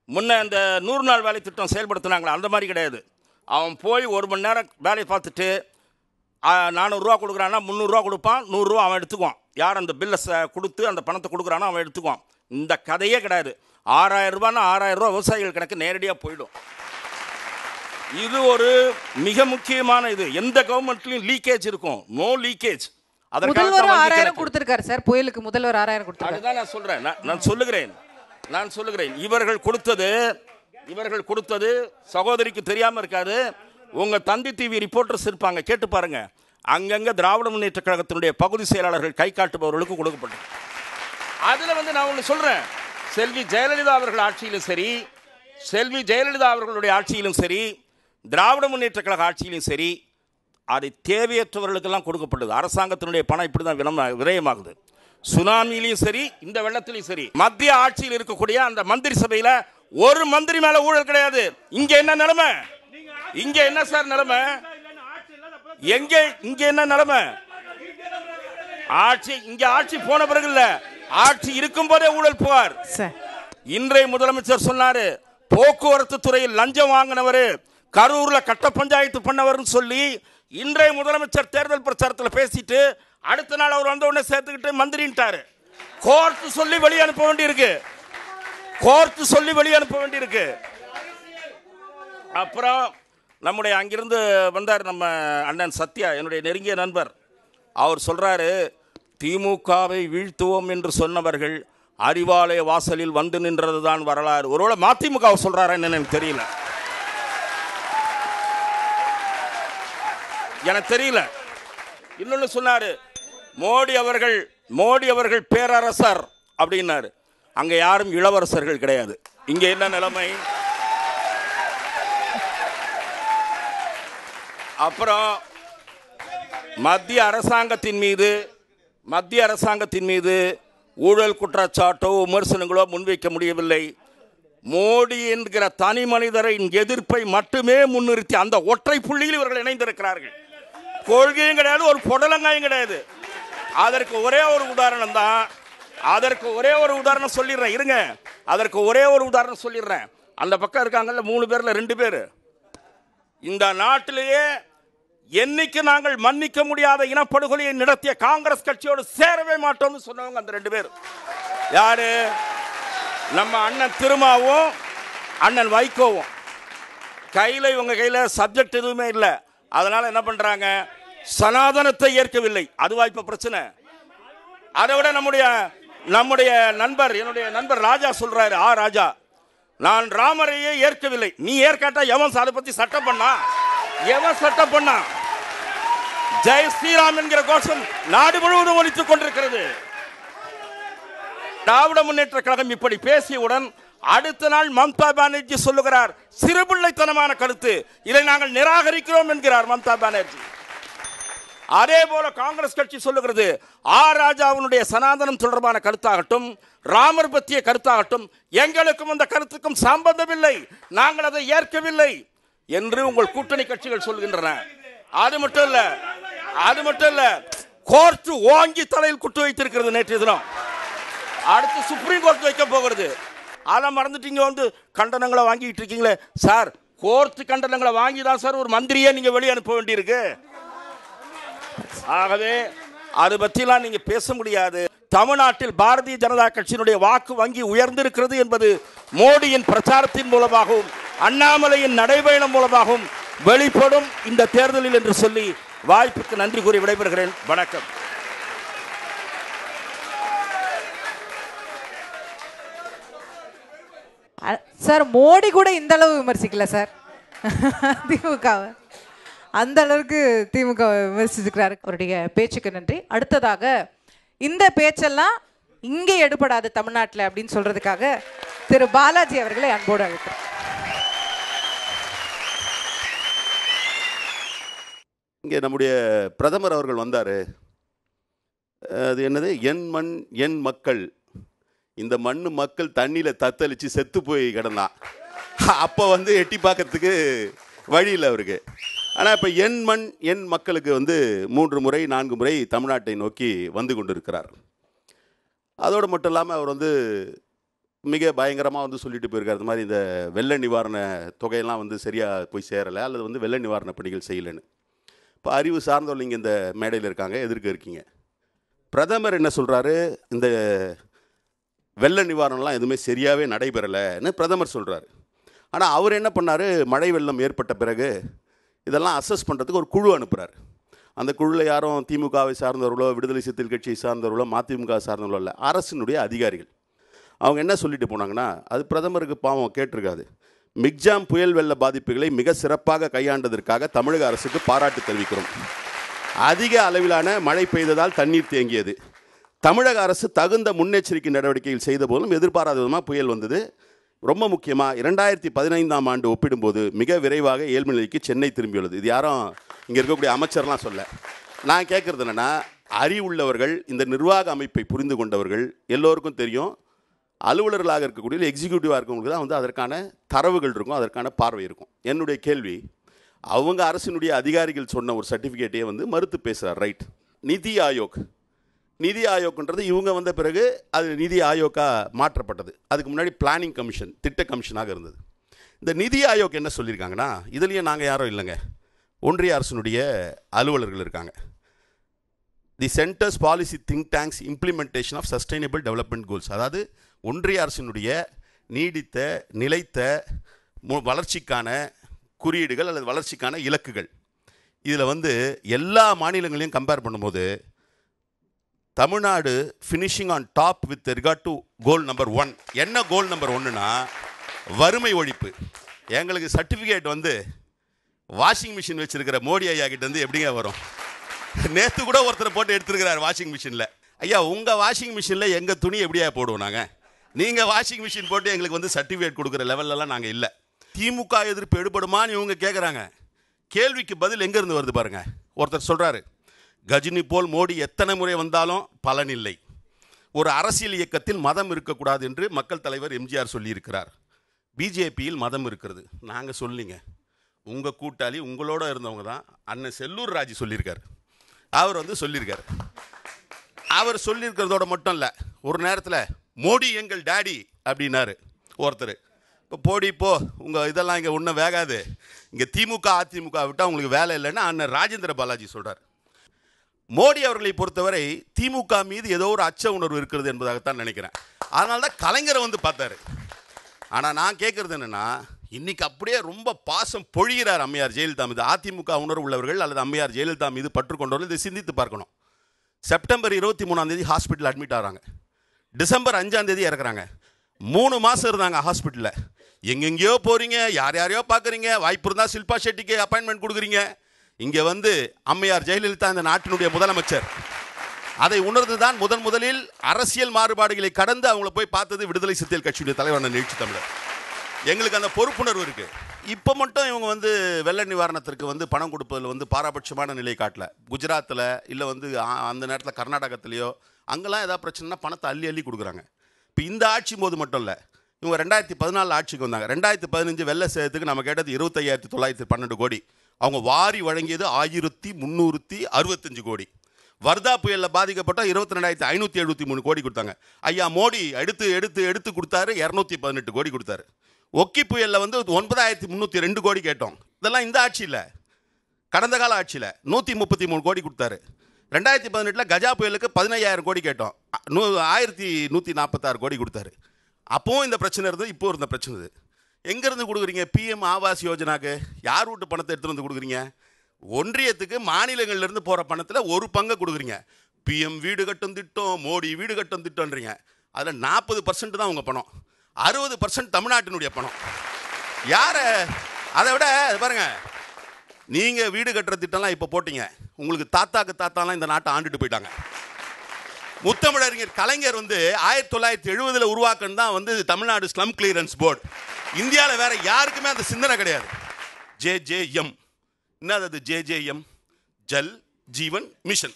Speaker 4: முன்ன இந்த 100 நாள் வேலை திட்டம் செயல்படுத்தினாங்களா, அந்த மாதிரி கிடையாது. அவன் போய் 1 மணி நேரம் வேலையை பார்த்துட்டு 400 ரூபா கொடுக்குறான்னா 300 ரூபா கொடுப்பான், 100 ரூபா அவன் எடுத்துக்குவான். யார் அந்த பில்லை கொடுத்து அந்த பணத்தை கொடுக்குறானோ அவன் எடுத்துக்குவான். இந்த கதையே கிடையாது. 6000 ரூபான்னா 6000 ரூபா விவசாயிகள் கணக்கு நேரடியாக போயிடும். இது ஒரு மிக முக்கியமான இது. எந்த கவர்மெண்ட்லயும் லீக்கேஜ் இருக்கும், நோ லீக்கேஜ்.
Speaker 1: முதல்வர் 6000 கொடுத்திருக்காரு சார், புயலுக்கு முதல்வர் 6000 கொடுத்திருக்காரு.
Speaker 4: அதுதான் நான் சொல்றேன். நான் சொல்லுகிறேன் இவர்கள் கொடுத்தது சகோதரிக்கு தெரியாம இருக்காது. உங்க தந்தி டிவி ரிப்போர்ட்டர்ஸ் இருப்பாங்க, கேட்டு பாருங்க. அங்கங்க திராவிட முன்னேற்ற கழகத்தினுடைய பகுதி செயலாளர்கள் கை காட்டுபவர்களுக்கு கொடுக்கப்பட்டது. அதுல நான் ஒன்று சொல்றேன், செல்வி ஜெயலலிதா அவர்கள் ஆட்சியிலும் சரி, செல்வி ஜெயலலிதா அவர்களுடைய ஆட்சியிலும் சரி, திராவிட முன்னேற்ற கழக ஆட்சியிலும் சரி, அது தேவையற்றவர்களுக்கெல்லாம் கொடுக்கப்பட்டது. அரசாங்கத்தினுடைய பணம் இப்படி தான் விரயமாகுது. சுனாமியிலையும் சரி, இந்த வெள்ளத்திலையும் சரி, மத்திய ஆட்சியில் இருக்கக்கூடிய அந்த மந்திரி சபையில் ஒரு மந்திரி மேல ஊழல் கிடையாது. இங்க என்ன நிலைமை? இங்க என்ன சார் நிலைமை? இங்க என்ன நிலைமை? ஆட்சி இங்க ஆட்சி போன பிறகு இல்ல, ஆட்சி இருக்கும் போதே ஊழல் புகார். இன்றைய முதலமைச்சர் சொன்னாரு, போக்குவரத்து துறையில் லஞ்சம் வாங்கினவரு, கரூர்ல கட்ட பஞ்சாயத்து பண்ணவர் சொல்லி இன்றைய முதலமைச்சர் தேர்தல் பிரச்சாரத்தில் பேசிட்டு அடுத்த நாள் அவர் வந்த உடனே சேர்த்துக்கிட்டு மந்திரிட்டாரு. கோர்ட்டு சொல்லி வெளியே அனுப்ப வேண்டியிருக்கு, கோர்ட்டு சொல்லி வெளியே அனுப்ப வேண்டியிருக்கு. அப்புறம் நம்முடைய அங்கிருந்து வந்தார் நம்ம அண்ணன் சத்யா, என்னுடைய நெருங்கிய நண்பர். அவர் சொல்றாரு, திமுகவை வீழ்த்துவோம் என்று சொன்னவர்கள் அறிவாலய வாசலில் வந்து நின்றதுதான் வரலாறு. ஒருவேளை மதிமுக சொல்றாரு என்னன்னு எனக்கு தெரியல, எனக்கு தெரியல. இன்னொன்னு சொன்னாரு, மோடி அவர்கள் பேரரசர் அப்படின்னாரு. அங்க யாரும் இளவரசர்கள் கிடையாது. இங்க என்ன நிலைமை? அப்புறம் மத்திய அரசாங்கத்தின் மீது ஊழல் குற்றச்சாட்டோ விமர்சனங்களோ முன்வைக்க முடியவில்லை. மோடி என்கிற தனி மனிதரின் எதிர்ப்பை மட்டுமே முன்னிறுத்தி அந்த ஒற்றை புள்ளியில் இவர்கள் இணைந்திருக்கிறார்கள். கொள்கையும் கிடையாது, ஒரு பொடலங்காயும் கிடையாது. அதற்கு ஒரே ஒரு உதாரணம் தான், அதற்கு ஒரே ஒரு உதாரணம் சொல்லிடுறேன் இருங்க, அதற்கு ஒரே ஒரு உதாரணம் சொல்லிடுறேன். அந்த பக்கம் இருக்காங்கல்ல 3 பேர்ல 2 பேர், இந்த நாட்டிலேயே என்னைக்கு நாங்கள் மன்னிக்க முடியாத இனப்படுகொலையை நடத்திய காங்கிரஸ் கட்சியோடு சேரவே மாட்டோம்னு சொன்னவங்க அந்த 2 பேர். யாரு? நம்ம அண்ணன் திருமாவும் அண்ணன் வைகோவும். இவங்க கையில சப்ஜெக்ட் எதுவுமே இல்லை. அதனால என்ன பண்றாங்க, சனாதனத்தை ஏற்கவில்லை. அதுவா இப்ப பிரச்சனை? அதை விட நம்முடைய நண்பர், என்னுடைய நண்பர் ராஜா சொல்றாரு, ராஜா, நான் ராமரையே ஏற்கவில்லை. நீ ஏற்காட்டா எவன் அதை பத்தி சட்டம் பண்ணா? எவன் சட்டம் பண்ணா? ஜெய் ஸ்ரீராம் என்கிற கோஷம் நாடு முழுவதும் ஒலித்துக் கொண்டிருக்கிறது. திராவிட முன்னேற்ற கழகம் இப்படி பேசியவுடன் அடுத்த நாள் மம்தா பானர்ஜி சொல்லுகிறார், சிறுபிள்ளைத்தனமான கருத்து, இதை நாங்கள் நிராகரிக்கிறோம் என்கிறார் மம்தா பானர்ஜி. அதே போல காங்கிரஸ் கட்சி சொல்லுகிறது, ராஜாவுடைய சனாதனம் தொடர்பான கருத்தாகட்டும், ராமர் பற்றிய கருத்தாகட்டும், எங்களுக்கும் அந்த கருத்துக்கும் சம்பந்தமில்லை, நாங்கள் அதை ஏற்கவில்லை என்று உங்கள் கூட்டணி கட்சிகள் சொல்கின்றன. அது மட்டும் இல்ல, கோர்ட் ஓங்கி தலையில் குட்டு வைத்திருக்கிறது நேற்றைய தினம். அடுத்து சுப்ரீம் கோர்ட் வைக்க போகிறது. அதை மறந்துட்டீங்க, வந்து கண்டனங்களை வாங்கிட்டு இருக்கீங்களே சார். கோர்ட் கண்டனங்களை வாங்கி தான் சார் ஒரு மந்திரியே நீங்க வெளியே அனுப்ப வேண்டியிருக்கு. ஆகவே அது பற்றிலாம் நீங்க பேச முடியாது. தமிழ்நாட்டில் பாரதிய ஜனதா கட்சியினுடைய வாக்கு வங்கி உயர்ந்திருக்கிறது என்பது மோடியின் பிரச்சாரத்தின் மூலமாகவும் அண்ணாமலையின் நடைபயணம் மூலமாகவும் வெளிப்படும் இந்த தேர்தலில் என்று சொல்லி வாய்ப்புக்கு நன்றி கூறி விடைபெறுகிறேன். வணக்கம்.
Speaker 1: சார், மோடி கூட இந்த அளவு விமர்சிக்கல சார் திமுகவை. அந்த அளவுக்கு திமுக விமர்சிச்சிருக்கிறாரு. அவருடைய பேச்சுக்கு நன்றி. அடுத்ததாக இந்த பேச்செல்லாம் இங்கே எடுபடாது தமிழ்நாட்டில் அப்படின்னு சொல்றதுக்காக திரு பாலாஜி அவர்களை அன்போடு அழைக்கிறேன்.
Speaker 3: இங்கே நம்முடைய பிரதமர் அவர்கள் வந்தார். அது என்னது, என் மண் என் மக்கள். இந்த மண்ணு மக்கள் தண்ணியில் தத்தளித்து செத்து போய் கிடந்தான். அப்போ வந்து எட்டி பார்க்கறதுக்கு வழி இல்லை அவருக்கு. ஆனால் இப்போ என் மண் என் மக்களுக்கு வந்து 3 முறை 4 முறை தமிழ்நாட்டை நோக்கி வந்து கொண்டு இருக்கிறார். அதோடு மட்டும் இல்லாமல் அவர் வந்து மிக பயங்கரமாக வந்து சொல்லிட்டு போயிருக்கார், இந்த மாதிரி இந்த வெள்ள நிவாரண தொகையெல்லாம் வந்து சரியாக போய் சேரலை, அல்லது வந்து வெள்ள நிவாரண பணிகள் செய்யலைன்னு. இப்போ அறிவு சார்ந்தவர்கள் நீங்கள் இந்த மேடையில் இருக்காங்க, எதிர்க்க இருக்கீங்க. பிரதமர் என்ன சொல்கிறாரு, இந்த வெள்ள நிவாரணம்லாம் எதுவுமே சரியாகவே நடைபெறலைன்னு பிரதமர் சொல்கிறார். ஆனால் அவர் என்ன பண்ணார், மழை வெள்ளம் ஏற்பட்ட பிறகு இதெல்லாம் அசஸ் பண்ணுறதுக்கு ஒரு குழு அனுப்புகிறார். அந்த குழுவில் யாரும் திமுகவை சார்ந்தவர்களோ, விடுதலை சிறுத்தைகள் கட்சியை சார்ந்தவர்களோ, மதிமுக சார்ந்தவர்களோ இல்லை, அரசினுடைய அதிகாரிகள். அவங்க என்ன சொல்லிட்டு போனாங்கன்னா, அது பிரதமருக்கு பாவம் கேட்டிருக்காது. மிக்ஜாம் புயல் வெள்ள பாதிப்புகளை மிக சிறப்பாக கையாண்டதற்காக தமிழக அரசுக்கு பாராட்டு தெரிவிக்கிறோம். அதிக அளவிலான மழை பெய்ததால் தண்ணீர் தேங்கியது. தமிழக அரசு தகுந்த முன்னெச்சரிக்கை நடவடிக்கைகள் செய்த போதும் எதிர்பாராத விதமாக புயல் வந்தது. ரொம்ப முக்கியமாக 2015ஆம் ஆண்டு ஒப்பிடும்போது மிக விரைவாக இயல்பு நிலைக்கு சென்னை திரும்பியுள்ளது. இது யாரும் இங்கே இருக்கக்கூடிய அமைச்சர்லாம் சொல்ல. நான் கேட்குறது என்னென்னா, அறிவுள்ளவர்கள், இந்த நிர்வாக அமைப்பை புரிந்து கொண்டவர்கள் எல்லோருக்கும் தெரியும், அலுவலர்களாக இருக்கக்கூடிய எக்ஸிக்யூட்டிவாக இருக்கவங்களுக்கு தான் வந்து அதற்கான தரவுகள் இருக்கும், அதற்கான பார்வை இருக்கும். என்னுடைய கேள்வி, அவங்க அரசினுடைய அதிகாரிகள் சொன்ன ஒரு சர்டிஃபிகேட்டே வந்து மறுத்து பேசுகிறார். ரைட், நிதி ஆயோக், நிதி ஆயோக்ன்றது இவங்க வந்த பிறகு அது நிதி ஆயோக்காக மாற்றப்பட்டது. அதுக்கு முன்னாடி பிளானிங் கமிஷன், திட்ட கமிஷனாக இருந்தது. இந்த நிதி ஆயோக் என்ன சொல்லியிருக்காங்கன்னா, இதுலேயும் நாங்கள் யாரும் இல்லைங்க, ஒன்றிய அரசினுடைய அலுவலர்கள் இருக்காங்க. The centre's policy think tanks implementation of sustainable development goals, அதாவது ஒன்றிய அரசினுடைய நீடித்த நிலைத்த வளர்ச்சிக்கான குறியீடுகள் அல்லது வளர்ச்சிக்கான இலக்குகள். இதில் வந்து எல்லா மாநிலங்களையும் கம்பேர் பண்ணும்போது Tamil Nadu finishing on top with regard to goal number 1. என்ன கோல் நம்பர் 1னா வறுமை ஒழிப்பு. எங்களுக்கு சர்டிஃபிகேட் வந்து வாஷிங் மிஷின் வச்சுருக்கிற மோடி ஐயா கிட்ட வந்து எப்படிங்க வரும்? நேற்று கூட ஒருத்தரை போட்டு எடுத்துருக்கிறார் வாஷிங் மிஷினில். ஐயா, உங்கள் வாஷிங் மிஷினில் எங்கள் துணி எப்படியா போடுவோம் நாங்கள்? நீங்கள் வாஷிங் மிஷின் போட்டு எங்களுக்கு வந்து சர்டிஃபிகேட் கொடுக்குற லெவல்லலாம் நாங்கள் இல்லை. திமுக எதிர்ப்பு எடுபடுமான்னு இவங்க கேட்குறாங்க. கேள்விக்கு பதில் எங்கேருந்து வருது பாருங்க. ஒருத்தர் சொல்கிறாரு, கஜினி போல் மோடி எத்தனை முறை வந்தாலும் பலனில்லை. ஒரு அரசியல் இயக்கத்தில் மதம் இருக்கக்கூடாது என்று மக்கள் தலைவர் எம்ஜிஆர் சொல்லியிருக்கிறார். பிஜேபியில் மதம் இருக்கிறது. நாங்கள் சொல்லிங்க, உங்கள் கூட்டாளி உங்களோட இருந்தவங்க தான் அண்ணன் செல்லூர் ராஜு சொல்லியிருக்கார். அவர் வந்து சொல்லியிருக்கார். அவர் சொல்லியிருக்கிறதோட மட்டும் இல்லை, ஒரு நேரத்தில் மோடி எங்கள் டேடி அப்படின்னாரு ஒருத்தர். இப்போ போடி போ, உங்கள் இதெல்லாம் இங்கே ஒன்றும் வேகாது, இங்கே திமுக அதிமுக விட்டால் உங்களுக்கு வேலை இல்லைன்னா அண்ணன் ராஜேந்திர பாலாஜி சொல்கிறார். மோடி அவர்களை பொறுத்தவரை திமுக மீது ஏதோ ஒரு அச்ச உணர்வு இருக்கிறது என்பதாகத்தான் நினைக்கிறேன். அதனால தான் கலைஞரை வந்து பார்த்தாரு. ஆனால் நான் கேட்குறது என்னென்னா, இன்றைக்கி அப்படியே ரொம்ப பாசம் பொழிகிறார் அம்மையார் ஜெயலலிதா மீது. அதிமுக உணர்வு உள்ளவர்கள் அல்லது அம்மையார் ஜெயலலிதா மீது பற்றுக்கொண்டவர்கள் இதை சிந்தித்து பார்க்கணும். செப்டம்பர் 23 ஹாஸ்பிட்டல் அட்மிட் ஆகிறாங்க. டிசம்பர் 5 இறக்குறாங்க. 3 மாதம் இருந்தாங்க ஹாஸ்பிட்டலில். எங்கெங்கேயோ போகிறீங்க, யார் யாரையோ பார்க்குறீங்க, வாய்ப்பு இருந்தால் ஷில்பா ஷெட்டிக்கு அப்பாயின்மெண்ட் கொடுக்குறீங்க. இங்கே வந்து அம்மையார் ஜெயலலிதா இந்த நாட்டினுடைய முதலமைச்சர். அதை உணர்ந்து தான் முதலில் அரசியல் மாறுபாடுகளை கடந்து அவங்கள போய் பார்த்தது விடுதலை சிறுத்தைகள் கட்சியுடைய தலைவரான எழுச்சி தமிழர். எங்களுக்கு அந்த பொறுப்புணர்வு இருக்குது. இப்போ மட்டும் இவங்க வந்து வெள்ள நிவாரணத்திற்கு வந்து பணம் கொடுப்பதில் வந்து பாரபட்சமான நிலை காட்டல. குஜராத்தில் இல்லை வந்து அந்த நேரத்தில் கர்நாடகத்திலேயோ அங்கெல்லாம் ஏதாவது பிரச்சனைனா பணத்தை அள்ளி அள்ளி கொடுக்குறாங்க. இப்போ இந்த ஆட்சி போது மட்டும் இல்லை, இவங்க 2014 ஆட்சிக்கு வந்தாங்க. 2015 வெள்ள சேதத்துக்கு நம்ம கேட்டது 25,912 கோடி. அவங்க வாரி வழங்கியது 1,365 கோடி. வர்தா புயலில் பாதிக்கப்பட்ட 22,573 கோடி கொடுத்தாங்க. ஐயா மோடி எடுத்து எடுத்து எடுத்து கொடுத்தாரு, 218 கோடி கொடுத்தாரு. ஒக்கி புயலில் வந்து 9,302 கோடி கேட்டோம். இதெல்லாம் இந்த ஆட்சியில், கடந்த கால ஆட்சியில் 133 கோடி கொடுத்தாரு. 2018 கஜா புயலுக்கு 15,000 கோடி கேட்டோம், 1,146 கோடி கொடுத்தாரு. அப்போவும் இந்த பிரச்சனை இருந்தது, இப்போ இருந்த பிரச்சனை இது. எங்கேருந்து கொடுக்குறீங்க? பிஎம் ஆவாஸ் யோஜனாக்கு யார் வீட்டு பணத்தை எடுத்துகிட்டு வந்து கொடுக்குறீங்க? ஒன்றியத்துக்கு மாநிலங்கள்லேருந்து போகிற பணத்தில் ஒரு பங்கை கொடுக்குறீங்க. பிஎம் வீடு கட்டும் திட்டம், மோடி வீடு கட்டும் திட்டம்ன்றீங்க. அதில் 40% தான் உங்கள் பணம், 60% தமிழ்நாட்டினுடைய பணம். யாரை அதை விட பாருங்க, நீங்கள் வீடு கட்டுற திட்டம்லாம் இப்போ போட்டீங்க, உங்களுக்கு தாத்தாக்கு தாத்தாலாம் இந்த நாட்டை ஆண்டுட்டு போயிட்டாங்க. முத்தமிழறிஞர் கலைஞர் வந்து 1970 உருவாக்கணும் தான் வந்து தமிழ்நாடு ஸ்லம் கிளியரன்ஸ் போர்டு. இந்தியாவில் வேற யாருக்குமே அந்த சிந்தனை கிடையாது. JJM என்னது? JJM Jal Jeevan mission.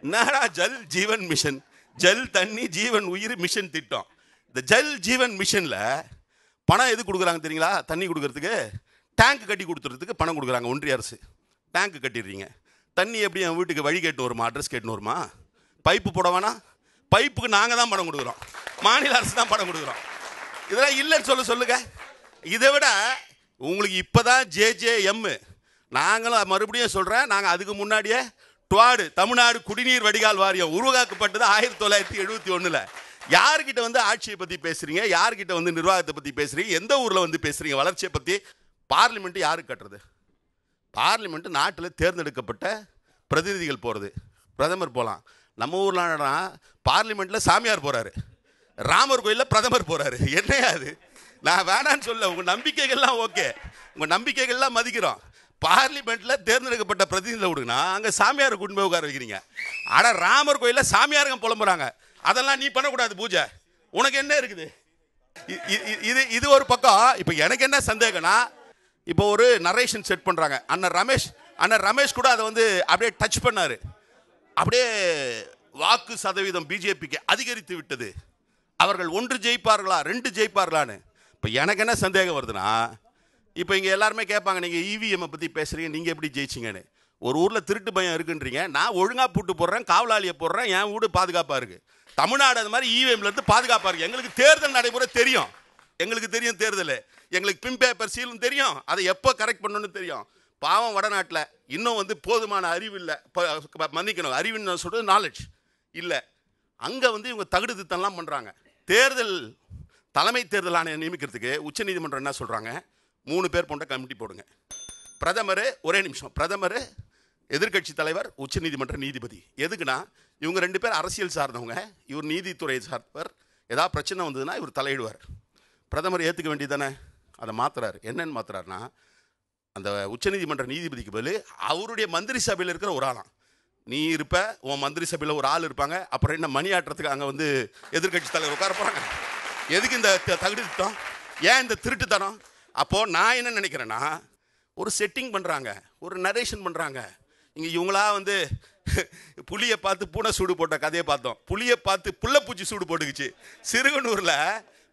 Speaker 3: என்னடா ஜல் ஜீவன் மிஷன்? ஜல் தண்ணி ஜீவன் உயிர் மிஷன் திட்டம். இந்த ஜல் ஜீவன் மிஷனில் பணம் எது கொடுக்குறாங்க தெரியுங்களா? தண்ணி கொடுக்கறதுக்கு டேங்க் கட்டி கொடுத்துறதுக்கு பணம் கொடுக்குறாங்க ஒன்றிய அரசு. டேங்க் கட்டிடுறீங்க. தண்ணி எப்படி என் வீட்டுக்கு வழி கேட்டு வருமா, அட்ரஸ் கேட்டுன்னு வருமா? பைப்பு போட வேணாம், பைப்புக்கு நாங்கள் தான் பணம் கொடுக்குறோம், மாநில அரசு தான் பணம் கொடுக்குறோம். இதெல்லாம் இல்லைன்னு சொல்லுங்க. இதை விட உங்களுக்கு இப்போ தான் JJM. நாங்களும் மறுபடியும் சொல்கிறேன், நாங்கள் அதுக்கு முன்னாடியே டுவாடு தமிழ்நாடு குடிநீர் வடிகால் வாரியம் உருவாக்கப்பட்டது 1971. யார்கிட்ட வந்து ஆட்சியை பற்றி பேசுகிறீங்க? யார்கிட்ட வந்து நிர்வாகத்தை பற்றி பேசுகிறீங்க? எந்த ஊரில் வந்து பேசுகிறீங்க வளர்ச்சியை பற்றி? பார்லிமெண்ட்டு யாருக்கு கட்டுறது? பார்லிமெண்ட்டு நாட்டில் தேர்ந்தெடுக்கப்பட்ட பிரதிநிதிகள் போகிறது. பிரதமர் போகலாம். நம்ம ஊரில் பார்லிமெண்ட்டில் சாமியார் போகிறாரு, ராமர் கோயிலில் பிரதமர் போகிறாரு. என்னையா அது? நான் வேணான்னு சொல்ல, உங்கள் நம்பிக்கைகள்லாம் ஓகே, உங்கள் நம்பிக்கைகள்லாம் மதிக்கிறோம். பார்லிமெண்ட்டில் தேர்ந்தெடுக்கப்பட்ட பிரதிநிதிகளை விடுங்கன்னா அங்கே சாமியாரை கூட்டின்னு போய் உட்கார வைக்கிறீங்க. ஆனால் ராமர் கோயிலில் சாமியாருங்க புலம்புறாங்க. அதெல்லாம் நீ பண்ணக்கூடாது பூஜை, உனக்கு என்ன இருக்குது? இது ஒரு பக்கம். இப்போ எனக்கு என்ன சந்தேகம்னா, இப்போ ஒரு நரேஷன் செட் பண்ணுறாங்க. அண்ணன் ரமேஷ் கூட அதை வந்து அப்படியே டச் பண்ணார். அப்படியே வாக்கு சதவீதம் பிஜேபிக்கு அதிகரித்து விட்டது, அவர்கள் 1 ஜெயிப்பார்களா 2 ஜெயிப்பார்களான்னு. இப்போ எனக்கு என்ன சந்தேகம் வருதுன்னா,
Speaker 5: இப்போ இங்கே எல்லாருமே கேட்பாங்க, நீங்கள் இவிஎம்மை பற்றி பேசுகிறீங்க, நீங்கள் எப்படி ஜெயிச்சிங்கன்னு. ஒரு ஊரில் திருட்டு பயம் இருக்குன்றீங்க, நான் ஒழுங்காக பூட்டு போடுறேன், காவலாளியை போடுறேன், என் வீடு பாதுகாப்பாக இருக்குது. தமிழ்நாடு அது மாதிரி இவிஎம்லேருந்து பாதுகாப்பாக இருக்குது. எங்களுக்கு தேர்தல் நடைமுறை தெரியும், எங்களுக்கு தெரியும் தேர்தல், எங்களுக்கு பின் பேப்பர் சீலும் தெரியும், அதை எப்போ கரெக்ட் பண்ணணும்னு தெரியும். பாவம் வடநாட்டில் இன்னும் வந்து போதுமான அறிவு இல்லை, மன்னிக்கணும், அறிவுன்னு சொல்கிறது நாலேஜ் இல்லை. அங்கே வந்து இவங்க தகுடு திட்டம்லாம் பண்ணுறாங்க. தேர்தல் தலைமை தேர்தல் ஆணையம் நியமிக்கிறதுக்கு உச்சநீதிமன்றம் என்ன சொல்கிறாங்க, 3 பேர் போன்ற கமிட்டி போடுங்க. பிரதமர், ஒரே நிமிஷம், பிரதமர், எதிர்கட்சி தலைவர், உச்சநீதிமன்ற நீதிபதி. எதுக்குன்னா இவங்க 2 பேர் அரசியல் சார்ந்தவங்க, இவர் நீதித்துறை சார்ந்தவர். ஏதாவது பிரச்சனை வந்ததுன்னா இவர் தலையிடுவார். பிரதமர் ஏற்றுக்க வேண்டியதானே, அதை மாற்றுறாரு. என்னன்னு மாற்றுறாருன்னா, அந்த உச்சநீதிமன்ற நீதிபதிக்கு பதில் அவருடைய மந்திரி சபையில் இருக்கிற ஒரு ஆளாம் நீ இருப்ப, உன் மந்திரி சபையில் ஒரு ஆள் இருப்பாங்க. அப்புறம் என்ன மணி ஆட்டுறதுக்கு அங்கே வந்து எதிர்கட்சி தலைவர் உட்கார போகிறாங்க? எதுக்கு இந்த தகுதி திட்டம், ஏன் இந்த திருட்டுத்தனம்? அப்போது நான் என்ன நினைக்கிறேன்னா, ஒரு செட்டிங் பண்ணுறாங்க, ஒரு நரேஷன் பண்ணுறாங்க. இங்கே இவங்களா வந்து புளியை பார்த்து பூனை சூடு போட்ட கதையை பார்த்தோம். புளியை பார்த்து புள்ளப்பூச்சி சூடு போட்டுக்குச்சு. சிறுகனூரில்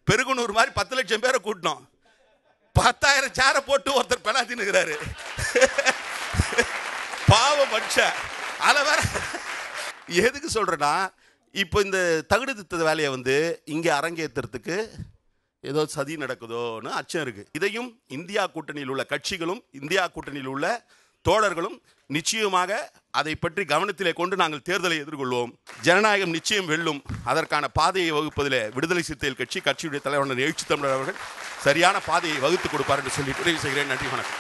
Speaker 5: பெருகுனூர் மாதிரி 10 லட்சம் பேரை கூட்டினோம், 10,000 சேரை போட்டு ஒருத்தர் பெனாத்தினுக்கிறாரு. பாவம் மனுஷன். அதில் வேற எதுக்கு சொல்கிறேன்னா, இப்போ இந்த தகுடு திட்ட வேலையை வந்து இங்கே அரங்கேற்றுறதுக்கு ஏதோ சதி நடக்குதோன்னு அச்சம் இருக்குது. இதையும் இந்தியா கூட்டணியில் உள்ள கட்சிகளும் இந்தியா கூட்டணியில் உள்ள தோழர்களும் நிச்சயமாக அதை பற்றி கவனத்திலே கொண்டு நாங்கள் தேர்தலை எதிர்கொள்வோம். ஜனநாயகம் நிச்சயம் வெல்லும். அதற்கான பாதையை வகுப்பதில் விடுதலை சிறுத்தைகள் கட்சியுடைய தலைவர் எழுச்சி தமிழர் அவர்கள் சரியான பாதையை வகுத்து கொடுப்பார் என்று சொல்லி நிறைவு செய்கிறேன். நன்றி, வணக்கம்.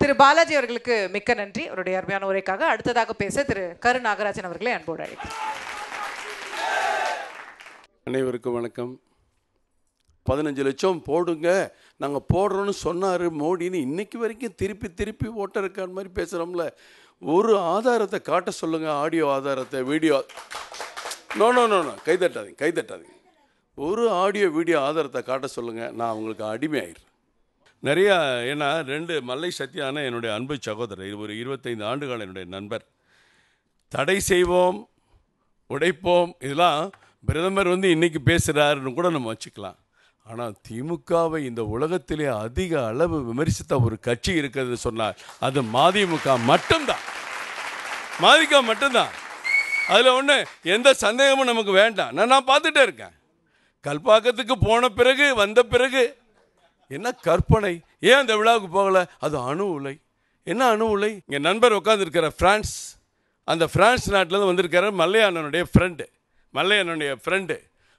Speaker 1: திரு பாலாஜி அவர்களுக்கு மிக்க நன்றி அவருடைய அருமையான உரைக்காக. அடுத்ததாக பேச திரு கரு நாகராஜன் அவர்களை அன்போடு அழைக்கிறேன்.
Speaker 6: அனைவருக்கும் வணக்கம். 15 லட்சம் போடுங்க, நாங்கள் போடுறோன்னு சொன்னார் மோடின்னு இன்னைக்கு வரைக்கும் திருப்பி ஓட்டர் இருக்கான் மாதிரி பேசுகிறோம்ல. ஒரு ஆதாரத்தை காட்ட சொல்லுங்கள், ஆடியோ ஆதாரத்தை, வீடியோ. நோ, கைதட்டாதீங்க. ஒரு ஆடியோ வீடியோ ஆதாரத்தை காட்ட சொல்லுங்கள், நான் உங்களுக்கு அடிமை ஆயிடுறேன். நிறையா, ஏன்னா 2 மல்லை சத்யான என்னுடைய அன்பு சகோதரர், ஒரு 25 ஆண்டுகள் என்னுடைய நண்பர். தடை செய்வோம், உடைப்போம், இதெல்லாம் பிரதமர் வந்து இன்றைக்கி பேசுகிறாருன்னு கூட நம்ம வச்சுக்கலாம். ஆனால் திமுகவை இந்த உலகத்திலே அதிக அளவு விமர்சித்த ஒரு கட்சி இருக்கிறது சொன்னால் அது மதிமுக மட்டும்தான். அதில் ஒன்று எந்த சந்தேகமும் நமக்கு வேண்டாம். நான் பார்த்துட்டே இருக்கேன். கல்பாக்கத்துக்கு போன பிறகு வந்த பிறகு என்ன கற்பனை, ஏன் அந்த விழாவுக்கு போகலை? அது அணு உலை. என்ன அணு உலை? என் நண்பர் உட்காந்துருக்கிற பிரான்ஸ், அந்த பிரான்ஸ் நாட்டிலேருந்து வந்திருக்கிற மல்லையானனுடைய ஃப்ரெண்டு.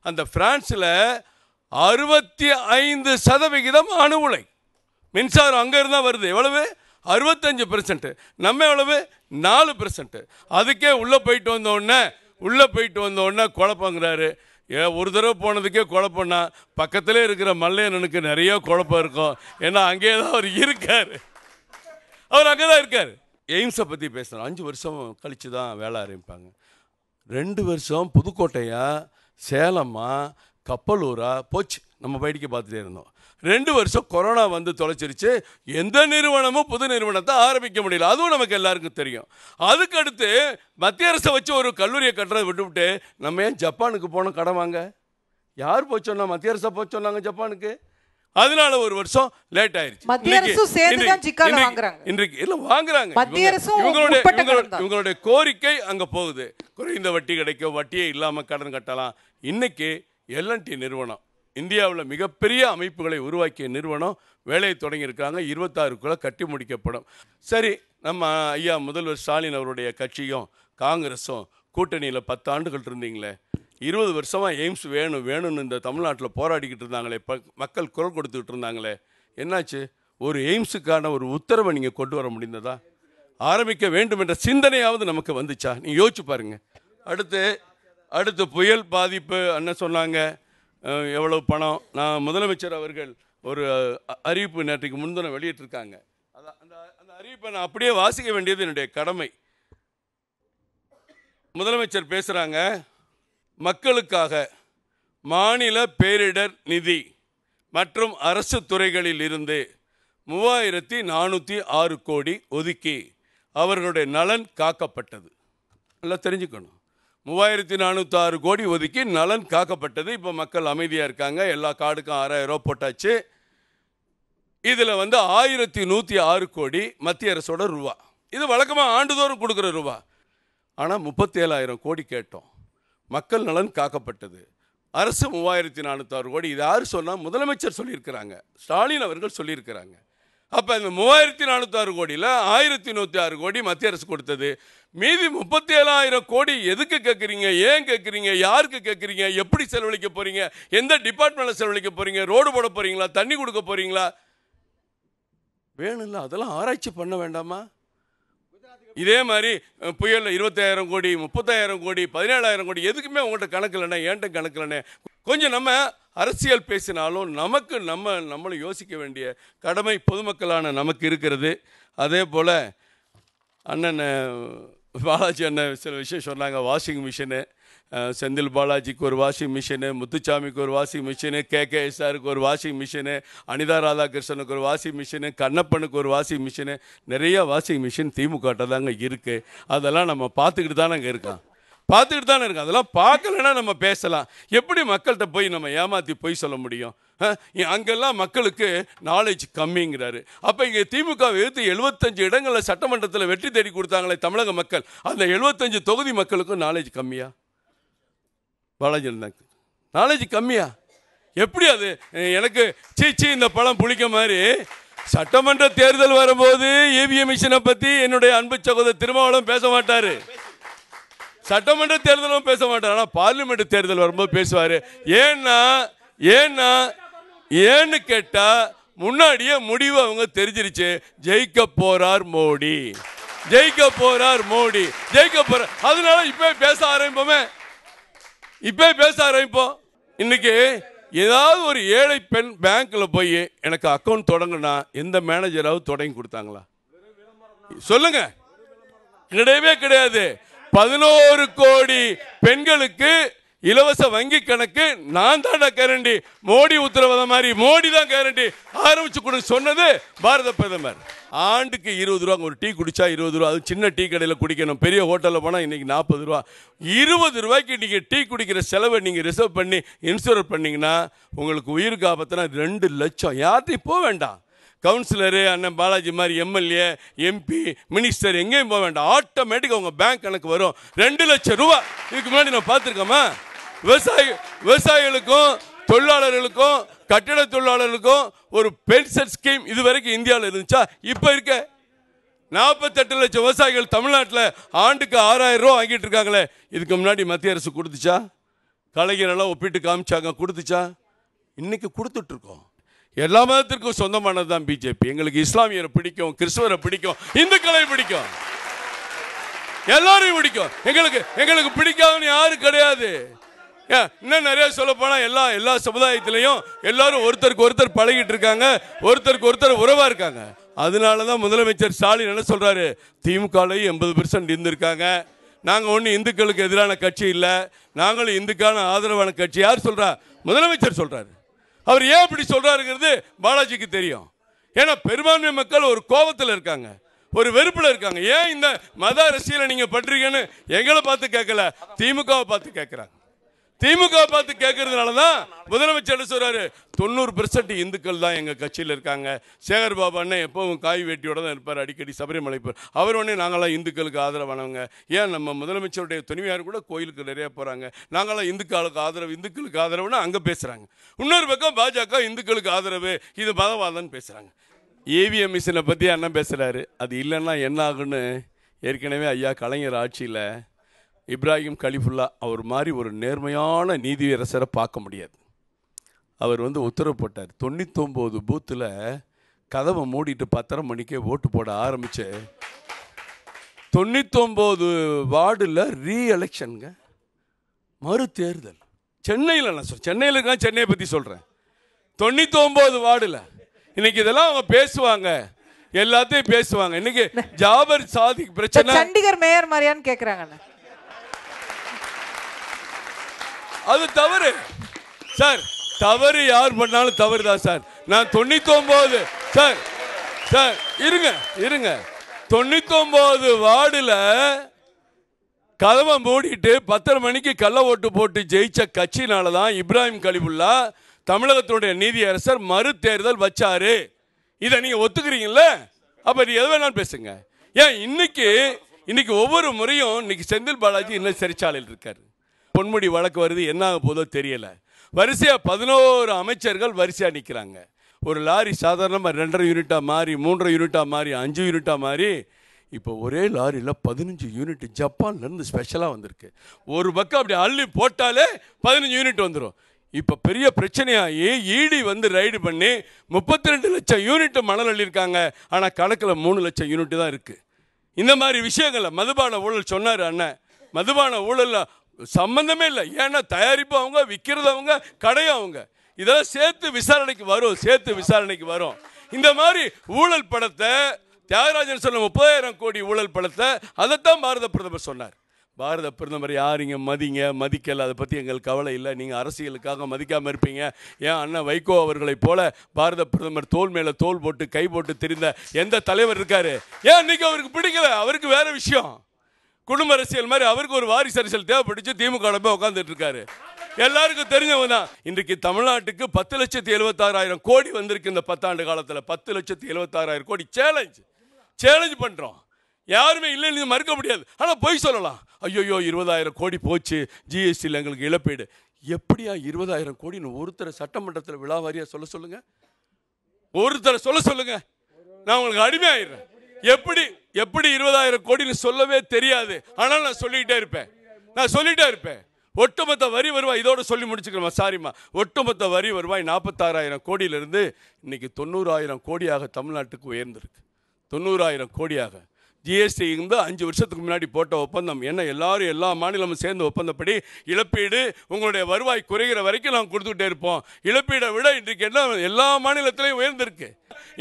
Speaker 6: அந்த பிரான்ஸில் 65% அணு உலை மின்சாரம் அங்கே இருந்தால் வருது. எவ்வளவு? 65%. நம்ம எவ்வளவு? 4%. அதுக்கே உள்ளே போயிட்டு வந்தோடனே குழப்பங்கிறாரு. ஒரு தடவை போனதுக்கே குழப்பம்னா பக்கத்திலே இருக்கிற மல்லையனனுக்கு நிறைய குழப்பம் இருக்கும். ஏன்னா அங்கே தான் அவர் இருக்கார். அங்கே தான் இருக்கார். எய்ம்ஸை பற்றி பேசுகிறோம். 5 வருஷம் கழித்து தான் வேலை ஆரம்பிப்பாங்க. 2 வருஷம் புதுக்கோட்டையா, சேலமா, கப்பலூரா போச்சு. நம்ம வேடிக்கை பார்த்துட்டே இருந்தோம். 2 வருஷம் கொரோனா வந்து தொலைச்சிருச்சு. எந்த நிறுவனமும் புது நிறுவனத்தை ஆரம்பிக்க முடியல. அதுவும் நமக்கு எல்லாருக்கும் தெரியும். அதுக்கடுத்து மத்திய அரசை வச்சு ஒரு கல்லூரியை கட்டுறதை விட்டுவிட்டு நம்ம ஏன் ஜப்பானுக்கு போனோம் கடன் வாங்க? யார் போச்சோன்னா? மத்திய அரசை போச்சோன்னாங்க ஜப்பானுக்கு. அதனால 1 வருஷம் லேட் ஆயிருச்சு. இவங்களுடைய கோரிக்கை அங்க போகுது. குறைந்த வட்டி கிடைக்கும், வட்டியே இல்லாம கடன் கட்டலாம். இன்னைக்கு எல்என்டி நிறுவனம் இந்தியாவில் மிகப்பெரிய அமைப்புகளை உருவாக்கிய நிறுவனம் வேலையை தொடங்கியிருக்காங்க. 26க்குள்ள கட்டி முடிக்கப்படும். சரி, நம்ம ஐயா முதல்வர் ஸ்டாலின் அவருடைய கட்சியும் காங்கிரஸும் கூட்டணியில் 10 ஆண்டுகள் இருந்தீங்களே, 20 வருஷமாக எய்ம்ஸ் வேணும்னு இந்த தமிழ்நாட்டில் போராடிக்கிட்டு இருந்தாங்களே, மக்கள் குரல் கொடுத்துக்கிட்டு இருந்தாங்களே, என்னாச்சு? ஒரு எய்ம்ஸுக்கான ஒரு உத்தரவை நீங்கள் கொண்டு வர முடிந்ததா? ஆரம்பிக்க வேண்டும் என்ற சிந்தனையாவது நமக்கு வந்துச்சா? நீங்கள் யோசிச்சு பாருங்க. அடுத்து புயல் பாதிப்பு அண்ணன் சொன்னாங்க, எவ்வளவு பணம். நான் முதலமைச்சர் அவர்கள் ஒரு அறிவிப்பு நேற்றுக்கு முன்தினம் வெளியிட்டிருக்காங்க. அந்த அறிவிப்பை நான் அப்படியே வாசிக்க வேண்டியது என்னுடைய கடமை. முதலமைச்சர் பேசுகிறாங்க, மக்களுக்காக மாநில பேரிடர் நிதி மற்றும் அரசு துறைகளில் இருந்து 3406 கோடி ஒதுக்கி அவர்களுடைய நலன் காக்கப்பட்டது. நல்லா தெரிஞ்சுக்கணும். 3406 கோடி ஒதுக்கி நலன் காக்கப்பட்டது. இப்போ மக்கள் அமைதியாக இருக்காங்க. எல்லா கார்டுக்கும் 6000 ரூபா போட்டாச்சு. இதில் 1106 கோடி மத்திய அரசோட ரூபா. இது வழக்கமாக ஆண்டுதோறும் கொடுக்குற ரூபா. ஆனால் 37,000 கோடி கேட்டோம். மக்கள் நலன் காக்கப்பட்டது. அரசு 3406 கோடி. இது யார் சொன்னால் முதலமைச்சர் சொல்லியிருக்கிறாங்க, ஸ்டாலின் அவர்கள் சொல்லியிருக்கிறாங்க. அப்போ இந்த 3406 கோடியில் 1106 கோடி மத்திய அரசு கொடுத்தது. மீதி 37,000 கோடி எதுக்கு கேட்குறீங்க, ஏன் கேட்குறீங்க, யாருக்கு கேட்குறீங்க, எப்படி செலவழிக்க போகிறீங்க, எந்த டிபார்ட்மெண்ட்டில் செலவழிக்க போகிறீங்க, ரோடு போட போகிறீங்களா, தண்ணி கொடுக்க போகிறீங்களா, வேணும்ல, அதெல்லாம் ஆராய்ச்சி பண்ண வேண்டாமா? இதே மாதிரி புயலில் 25,000 கோடி, 30,000 கோடி, 17,000 கோடி எதுக்குமே உங்கள்கிட்ட கணக்கு இல்லைண்ணே, ஏன்ட்ட கணக்கு இல்லைண்ணே. கொஞ்சம் நம்ம அரசியல் பேசினாலும் நமக்கு நம்மளை யோசிக்க வேண்டிய கடமை பொதுமக்களான நமக்கு இருக்கிறது. அதே போல் அண்ணன் பாலாஜி அண்ணன் சில விஷயம் சொன்னாங்க. வாஷிங் மிஷினு, செந்தில் பாலாஜிக்கு ஒரு வாஷிங் மிஷினு, முத்துச்சாமிக்கு ஒரு வாஷிங் மிஷினு, KKSRக்கு ஒரு வாஷிங் மிஷினு, அனிதா ராதாகிருஷ்ணனுக்கு ஒரு வாஷிங் மிஷினு, கண்ணப்பனுக்கு ஒரு வாஷிங் மிஷினு, நிறைய வாஷிங் மிஷின் திமுகட்ட தாங்க இருக்குது. அதெல்லாம் நம்ம பார்த்துக்கிட்டு தானே இருக்கோம். அதெல்லாம் பார்க்கலன்னா நம்ம பேசலாம். எப்படி மக்கள்கிட்ட போய் நம்ம ஏமாற்றி போய் சொல்ல முடியும்? அங்கெல்லாம் மக்களுக்கு நாலேஜ் கம்மிங்கிறாரு. அப்போ இங்கே திமுக எதிர்த்து 75 இடங்களில் சட்டமன்றத்தில் வெற்றி தேடி கொடுத்தாங்களே தமிழக மக்கள், அந்த 75 தொகுதி மக்களுக்கும் நாலேஜ் கம்மியா? பாலாஜி இருந்தாங்க நாலேஜ் கம்மியா? எப்படி அது? எனக்கு சீச்சி இந்த பழம் புளிக்க மாதிரி சட்டமன்ற தேர்தல் வரும்போது EVM மிஷினை பற்றி என்னுடைய அன்பு சகோதரர் திருமாவளவன் பேச மாட்டார். சட்டமன்ற தேர்தலும் பேச மாட்டார். ஆனால் பார்லிமெண்ட் தேர்தல் வரும்போது பேசுவார். ஏன்னு கேட்டா முன்னாடியே முடிவு அவங்க தெரிஞ்சிருச்சு. ஜெயிக்க போறார் மோடி. அதனால இப்ப பேச ஆரம்பிப்போம். இன்னைக்கு ஏதாவது ஒரு ஏழை பெண் பேங்க்ல போய் எனக்கு அக்கௌண்ட் தொடங்கினா எந்த மேனேஜராவது தொடங்கி கொடுத்தாங்களா? சொல்லுங்க. கிடையவே கிடையாது. 11 கோடி பெண்களுக்கு இலவச வங்கி கணக்கு நான் தான் கேரண்டி. மோடி உத்தரவாதம் மாதிரி மோடி தான் கேரண்டி ஆரம்பிச்சு கொடுக்க சொன்னது பாரத பிரதமர். ஆண்டுக்கு 20 ரூபா. ஒரு டீ குடிச்சா 20 ரூபா. அது சின்ன டீ கடையில் குடிக்கணும். பெரிய ஹோட்டலில் போனால் இன்னைக்கு 40 ரூபா. 20 ரூபாய்க்கு நீங்கள் டீ குடிக்கிற செலவை நீங்கள் ரிசர்வ் பண்ணி இன்சூர் பண்ணிங்கன்னா உங்களுக்கு உயிருக்கு ஆபத்துனா 2 லட்சம். யார்ட்டையும் போக வேண்டாம். கவுன்சிலரு, அண்ணன் பாலாஜி மாதிரி MLA, MP, மினிஸ்டர் எங்கேயும் போக வேண்டாம். ஆட்டோமேட்டிக்காக உங்கள் பேங்க் கணக்கு வரும். 2 லட்சம் ரூபா. இதுக்கு முன்னாடி நான் பார்த்துருக்கோமா? விவசாயிகளுக்கும் தொழிலாளர்களுக்கும் கட்டிட தொழிலாளர்களுக்கும் ஒரு பென்ஷன் ஸ்கீம் இது வரைக்கும் இந்தியாவில் இருந்துச்சா? இப்போ இருக்க 48 லட்சம் விவசாயிகள் தமிழ்நாட்டில் ஆண்டுக்கு 6,000 ரூபா வாங்கிட்டு இருக்காங்களே. இதுக்கு முன்னாடி மத்திய அரசு கொடுத்துச்சா? கலைஞரெல்லாம் ஒப்பிட்டு காமிச்சாங்க, கொடுத்துச்சா? இன்னைக்கு கொடுத்துட்டு இருக்கோம். எல்லா மதத்திற்கும் சொந்தமானது தான் பிஜேபி. எங்களுக்கு இஸ்லாமியரை பிடிக்கும், கிறிஸ்தவரை பிடிக்கும், இந்துக்களை பிடிக்கும், எல்லாரையும் பிடிக்கும். எங்களுக்கு பிடிக்காதுன்னு யாரும் கிடையாது. இன்னும் நிறைய சொல்ல போனா எல்லா சமுதாயத்திலையும் எல்லாரும் ஒருத்தருக்கு ஒருத்தர் பழகிட்டு இருக்காங்க, ஒருத்தருக்கு ஒருத்தர் உறவா இருக்காங்க. அதனாலதான் முதலமைச்சர் ஸ்டாலின் என்ன சொல்றாரு, திமுகலையும் 80% இருந்திருக்காங்க. நாங்க ஒண்ணு இந்துக்களுக்கு எதிரான கட்சி இல்ல, நாங்களும் இந்துக்கான ஆதரவான கட்சி. யார் சொல்றா? முதலமைச்சர் சொல்றாரு. அவர் ஏன் இப்படி சொல்றாருங்கிறது பாலாஜிக்கு தெரியும். ஏன்னா பெரும்பான்மை மக்கள் ஒரு கோபத்தில் இருக்காங்க, ஒரு வெறுப்புல இருக்காங்க. ஏன் இந்த மத அரசியலை நீங்க பண்றீங்கன்னு எங்களை பார்த்து கேட்கல, திமுகவை பார்த்து கேட்கிறாங்க. திமுக பார்த்து கேட்கறதுனாலதான் முதலமைச்சர் சொல்றாரு 90% இந்துக்கள் தான் எங்க கட்சியில் இருக்காங்க. சேகர் பாபு அண்ணன் எப்பவும் காய் வேட்டியோட தான் இருப்பார், அடிக்கடி சபரிமலை போய். அவர் ஒன்னே நாங்களாம் இந்துக்களுக்கு ஆதரவானவங்க. ஏன் நம்ம முதலமைச்சருடைய துணைவியார் கூட கோயிலுக்கு நிறைய போறாங்க, நாங்களாம் இந்துக்களுக்கு ஆதரவுன்னு அங்க பேசுறாங்க. இன்னொரு பக்கம் பாஜக இந்துக்களுக்கு ஆதரவு, இது மதவாதம்னு பேசுறாங்க. EVM மிஷினை பத்தி அண்ணன் பேசுறாரு. அது இல்லைன்னா என்ன ஆகுன்னு ஏற்கனவே ஐயா கலைஞர் ஆட்சியில் இப்ராஹிம் கலிஃபுல்லா அவர் மாதிரி ஒரு நேர்மையான நீதியரசரை பார்க்க முடியாது. அவர் உத்தரவு போட்டார். 99 பூத்தில் கதவை மூடிட்டு 10:30 மணிக்கே ஓட்டு போட ஆரம்பிச்சு 99 வார்டில் ரீஎலெக்ஷனுங்க, மறு தேர்தல். சென்னையில் நான் சொல்றேன், சென்னையில் இருக்கா, சென்னையை பற்றி சொல்கிறேன். 99 வார்டில் இன்னைக்கு இதெல்லாம் அவங்க பேசுவாங்க, எல்லாத்தையும் பேசுவாங்க. இன்னைக்கு ஜாபர் சாதிக் பிரச்சனை,
Speaker 1: சண்டிகர் மேயர் மாதிரியான்னு கேட்குறாங்க.
Speaker 6: அது தவறு சார். தவறு யார் பண்ணாலும் தவறு தான் சார். நான் 99 சார் இருங்க 99 வார்டில் கதவை மூடிட்டு 10:30 மணிக்கு கள்ள ஓட்டு போட்டு ஜெயிச்ச கட்சினால தான் இப்ராஹிம் கலிபுல்லா தமிழகத்தினுடைய நீதியரசர் மறு தேர்தல் வச்சாரு. இதை நீங்க ஒத்துக்கிறீங்கல்ல? அப்ப நீ எது வேணாலும் பேசுங்க. ஏன் இன்னைக்கு ஒவ்வொரு முறையும் இன்னைக்கு செந்தில் பாலாஜி இன்னும் சிறைச்சாலையில் இருக்காரு. பொன்முடி வழக்கு வருது, என்ன ஆக போதோ தெரியல. வரிசையா 11 அமைச்சர்கள் வரிசையா நிற்கிறாங்க. ஒரு லாரி சாதாரணமாக 2.5 யூனிட்டா மாறி 3.5 யூனிட்டா மாறி 5 யூனிட்டா மாறி இப்போ ஒரே லாரியில் 15 யூனிட் ஜப்பான்லேருந்து ஸ்பெஷலாக வந்திருக்கு. ஒரு பக்கம் அப்படி அள்ளி போட்டாலே 15 யூனிட் வந்துடும். இப்போ பெரிய பிரச்சனையாகி ஈடி வந்து ரைடு பண்ணி 32 லட்சம் யூனிட் மணல் அள்ளியிருக்காங்க. ஆனால் கணக்கில் 3 லட்சம் யூனிட் தான் இருக்குது. இந்த மாதிரி விஷயங்களில் மதுபான ஊழல் சொன்னார் அண்ணன். மதுபான ஊழலில் சம்பந்தமே இல்லை. ஏன்னா தயாரிப்பு அவங்க, விற்கிறது அவங்க, கடையும் அவங்க. இதெல்லாம் சேர்த்து விசாரணைக்கு வரும். இந்த மாதிரி ஊழல் படத்தை தியாகராஜன் சொன்ன 30,000 கோடி ஊழல் படத்தை அதைத்தான் பாரத பிரதமர் சொன்னார். பாரத பிரதமர் யாருங்க மதிக்கல, அதை பற்றி எங்களுக்கு கவலை இல்லை. நீங்கள் அரசியலுக்காக மதிக்காமல் இருப்பீங்க. ஏன் அண்ணன் வைகோ அவர்களை போல பாரத பிரதமர் தோல் மேலே தோல் போட்டு கை போட்டு தெரிந்த எந்த தலைவர் இருக்காரு? ஏன் இன்னைக்கு அவருக்கு பிடிக்கல? அவருக்கு வேற விஷயம், குடும்ப அரசியல் மாதிரி அவருக்கு ஒரு வாரிசு அரசியல் தேவைப்பட்டுச்சு. திமுக போய் உட்காந்துட்டு இருக்காரு. எல்லாருக்கும் தெரிஞ்சவங்க தான். இன்றைக்கு தமிழ்நாட்டுக்கு 10,76,000 கோடி வந்திருக்கு. இந்த 10 ஆண்டு காலத்தில் 10,76,000 கோடி சேலஞ்ச் பண்றோம். யாருமே இல்லைன்னு மறுக்க முடியாது. ஆனால் பொய் சொல்லலாம். ஐயோ 20,000 கோடி போச்சு, ஜிஎஸ்டியில் எங்களுக்கு இழப்பீடு. எப்படியா 20,000 கோடின்னு ஒருத்தரை சட்டமன்றத்தில் விழாவாரியா சொல்லுங்க. ஒருத்தரை சொல்லுங்க. நான் உங்களுக்கு அடிமையாயிடுறேன். எப்படி 20,000 கோடின்னு சொல்லவே தெரியாது. ஆனால் நான் சொல்லிக்கிட்டே இருப்பேன். ஒட்டுமொத்த வரி வருவாய், இதோட சொல்லி முடிச்சுக்கிறோம் சாரிம்மா. ஒட்டுமொத்த வரி வருவாய் 46,000 கோடியிலிருந்து இன்னைக்கு 90,000 கோடியாக தமிழ்நாட்டுக்கு உயர்ந்திருக்கு. 90,000 கோடியாக. ஜிஎஸ்டி இருந்து 5 வருஷத்துக்கு முன்னாடி போட்ட ஒப்பந்தம் என்ன, எல்லா மாநிலமும் சேர்ந்த ஒப்பந்தப்படி இழப்பீடு உங்களுடைய வருவாய் குறைகிற வரைக்கும் நாங்கள் கொடுத்துக்கிட்டே இருப்போம். இழப்பீடை விட இன்றைக்கு என்ன எல்லா மாநிலத்திலையும் உயர்ந்திருக்கு.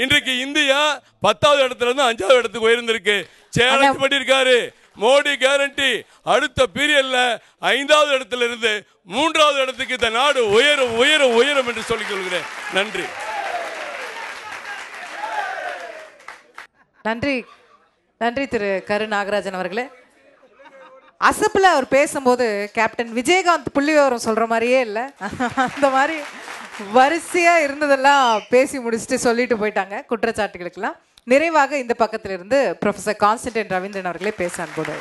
Speaker 6: இன்றைக்கு இந்தியா 10வது இடத்துல இருந்து 5வது இடத்துக்கு உயர்ந்திருக்கு. சேலஞ்ச் பண்ணியிருக்காரு மோடி. கேரண்டி அடுத்த பீரியட்ல 5வது இடத்துல இருந்து 3வது இடத்துக்கு இந்த நாடு உயரும் என்று சொல்லிக் கொள்கிறேன்.
Speaker 1: நன்றி திரு கரு நாகராஜன் அவர்களே. அசப்பில் அவர் பேசும்போது கேப்டன் விஜயகாந்த் புள்ளிவிவரம் சொல்ற மாதிரியே இல்லை. அந்த மாதிரி வரிசையா இருந்ததெல்லாம் பேசி முடிச்சுட்டு சொல்லிட்டு போயிட்டாங்க. குற்றச்சாட்டுகளுக்கெல்லாம் நிறைவாக இந்த பக்கத்தில் இருந்து ப்ரொஃபசர் கான்ஸ்டன்டைன் ரவீந்திரன் அவர்களே பேச அன்போடு.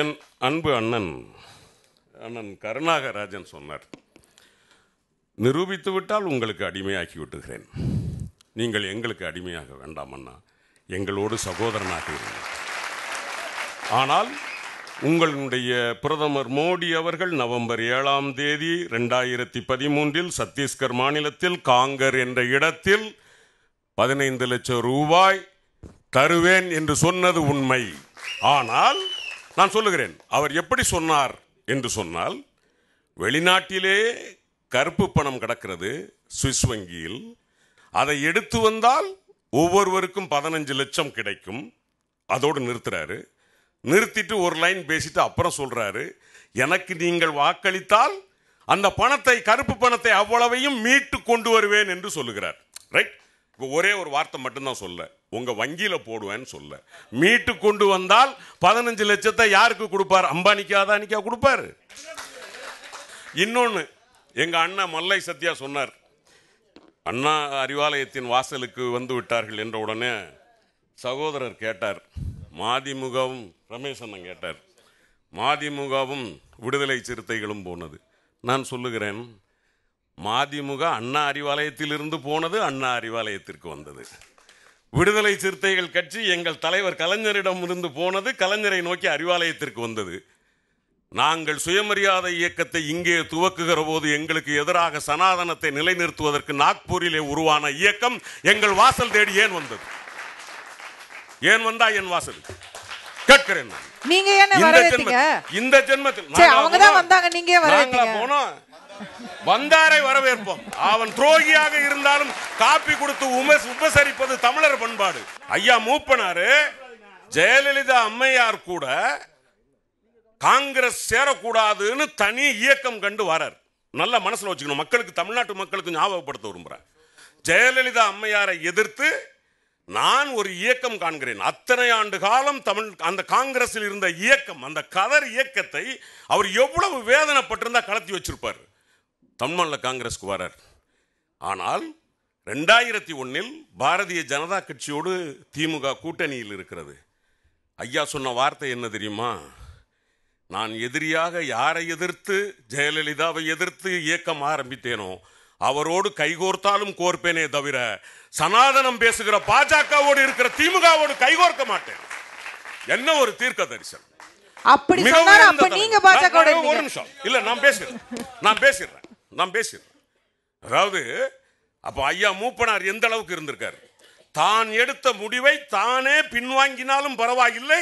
Speaker 5: என் அன்பு அண்ணன் கருணாகராஜன் சொன்னார், நிரூபித்து விட்டால் உங்களுக்கு அடிமையாக்கி விட்டுகிறேன், நீங்கள் எங்களுக்கு அடிமையாக வேண்டாம் அண்ணா, எங்களோடு சகோதரனாக இருங்கள். ஆனால் உங்களுடைய பிரதமர் மோடி அவர்கள் நவம்பர் 7ஆம் தேதி 2013 சத்தீஸ்கர் மாநிலத்தில் காங்கர் என்ற இடத்தில் 15 லட்சம் ரூபாய் தருவேன் என்று சொன்னது உண்மை. ஆனால் நான் சொல்லுகிறேன், அவர் எப்படி சொன்னார் என்று சொன்னால், வெளிநாட்டிலே கருப்பு பணம் கிடக்கிறது சுவிஸ் வங்கியில், அதை எடுத்து வந்தால் ஒவ்வொருவருக்கும் 15 லட்சம் கிடைக்கும். அதோடு நிறுத்திட்டு ஒரு லைன் பேசிட்டு அப்புறம் சொல்றாரு, எனக்கு நீங்கள் வாக்களித்தால் அந்த பணத்தை, கருப்பு பணத்தை அவ்வளவையும் மீட்டு கொண்டு வருவேன் என்று சொல்லுகிறார். ரைட். இப்போ ஒரே ஒரு வார்த்தை மட்டும்தான் சொல்ல, உங்க வங்கியில போடுவேன்னு சொல்ல. மீட்டு கொண்டு வந்தால் 15 லட்சத்தை யாருக்கு கொடுப்பார்? அம்பானிக்கா அதானிக்கா கொடுப்பாரு? இன்னொன்னு, எங்க அண்ணா மல்லை சத்யா சொன்னார், அண்ணா அறிவாலயத்தின் வாசலுக்கு வந்து விட்டார்கள் என்ற உடனே சகோதரர் கேட்டார், மதிமுகவும் ரமேஷ் அண்ணன் கேட்டார், மதிமுகவும் விடுதலை சிறுத்தைகளும் போனது. நான் சொல்லுகிறேன், மதிமுக அண்ணா அறிவாலயத்திலிருந்து போனது, அண்ணா அறிவாலயத்திற்கு வந்தது. விடுதலை சிறுத்தைகள் கட்சி எங்கள் தலைவர் கலைஞரிடம் இருந்து போனது, கலைஞரை நோக்கி அறிவாலயத்திற்கு வந்தது. நாங்கள் சுயமரியாதை இயக்கத்தை இங்கே துவக்குகிற போது எங்களுக்கு எதிராக சனாதனத்தை நிலைநிறுத்துவதற்கு நாக்பூரிலே உருவான இயக்கம் எங்கள் வாசல் தேடி ஏன் வந்தது? ஏன் வந்தா என் வாசல் கேட்கிறேன்.
Speaker 1: நீங்க என்ன வரவேத்தீங்க?
Speaker 5: இந்த ஜென்மத்தில்
Speaker 1: அவங்க தான் வந்தாங்க, நீங்க வரவேத்தீங்க.
Speaker 5: போனோம், வந்தாரை வரவேற்போம். அவன் துரோகியாக இருந்தாலும் காப்பி கொடுத்து உபசரிப்பது தமிழர் பண்பாடு. ஐயா மூப்பனாரு ஜெயலலிதா அம்மையார் கூட காங்கிரஸ் சேரக்கூடாதுன்னு தனி இயக்கம் கண்டு வரார். நல்ல மனசுல வச்சுக்கணும், மக்களுக்கு, தமிழ்நாட்டு மக்களுக்கு ஞாபகப்படுத்த விரும்புறேன். ஜெயலலிதா அம்மையாரை எதிர்த்து நான் ஒரு இயக்கம் காண்கிறேன். அத்தனை ஆண்டு காலம் அந்த காங்கிரஸில் இருந்த இயக்கம், அந்த கதர் இயக்கத்தை அவர் எவ்வளவு வேதனைப்பட்டிருந்தா கலத்தி வச்சிருப்பார். தமிழ்நாட்டில் காங்கிரஸ்க்கு வரார். ஆனால் 2001 பாரதிய ஜனதா கட்சியோடு திமுக கூட்டணியில் இருக்கிறது. ஐயா சொன்ன வார்த்தை என்ன தெரியுமா? நான் எதிரியாக யாரை எதிர்த்து, ஜெயலலிதாவை எதிர்த்து இயக்கம் ஆரம்பித்தேனோ அவரோடு கைகோர்த்தாலும் கோர்ப்பேனே தவிர சனாதனம் பேசுகிற பாஜகவோடு இருக்கிற திமுகவோடு கைகோர்க்க மாட்டேன். என்ன ஒரு தீர்க்க தரிசனம்.
Speaker 1: அப்படி சொன்னாரு. அப்ப நீங்க பாஜகவோட
Speaker 5: ஒரு நிமிஷம் இல்ல, நான் பேசுறேன். அதாவது அப்ப ஐயா மூப்பனார் எந்த அளவுக்கு இருந்திருக்காரு. தான் எடுத்த முடிவை தானே பின்வாங்கினாலும் பரவாயில்லை,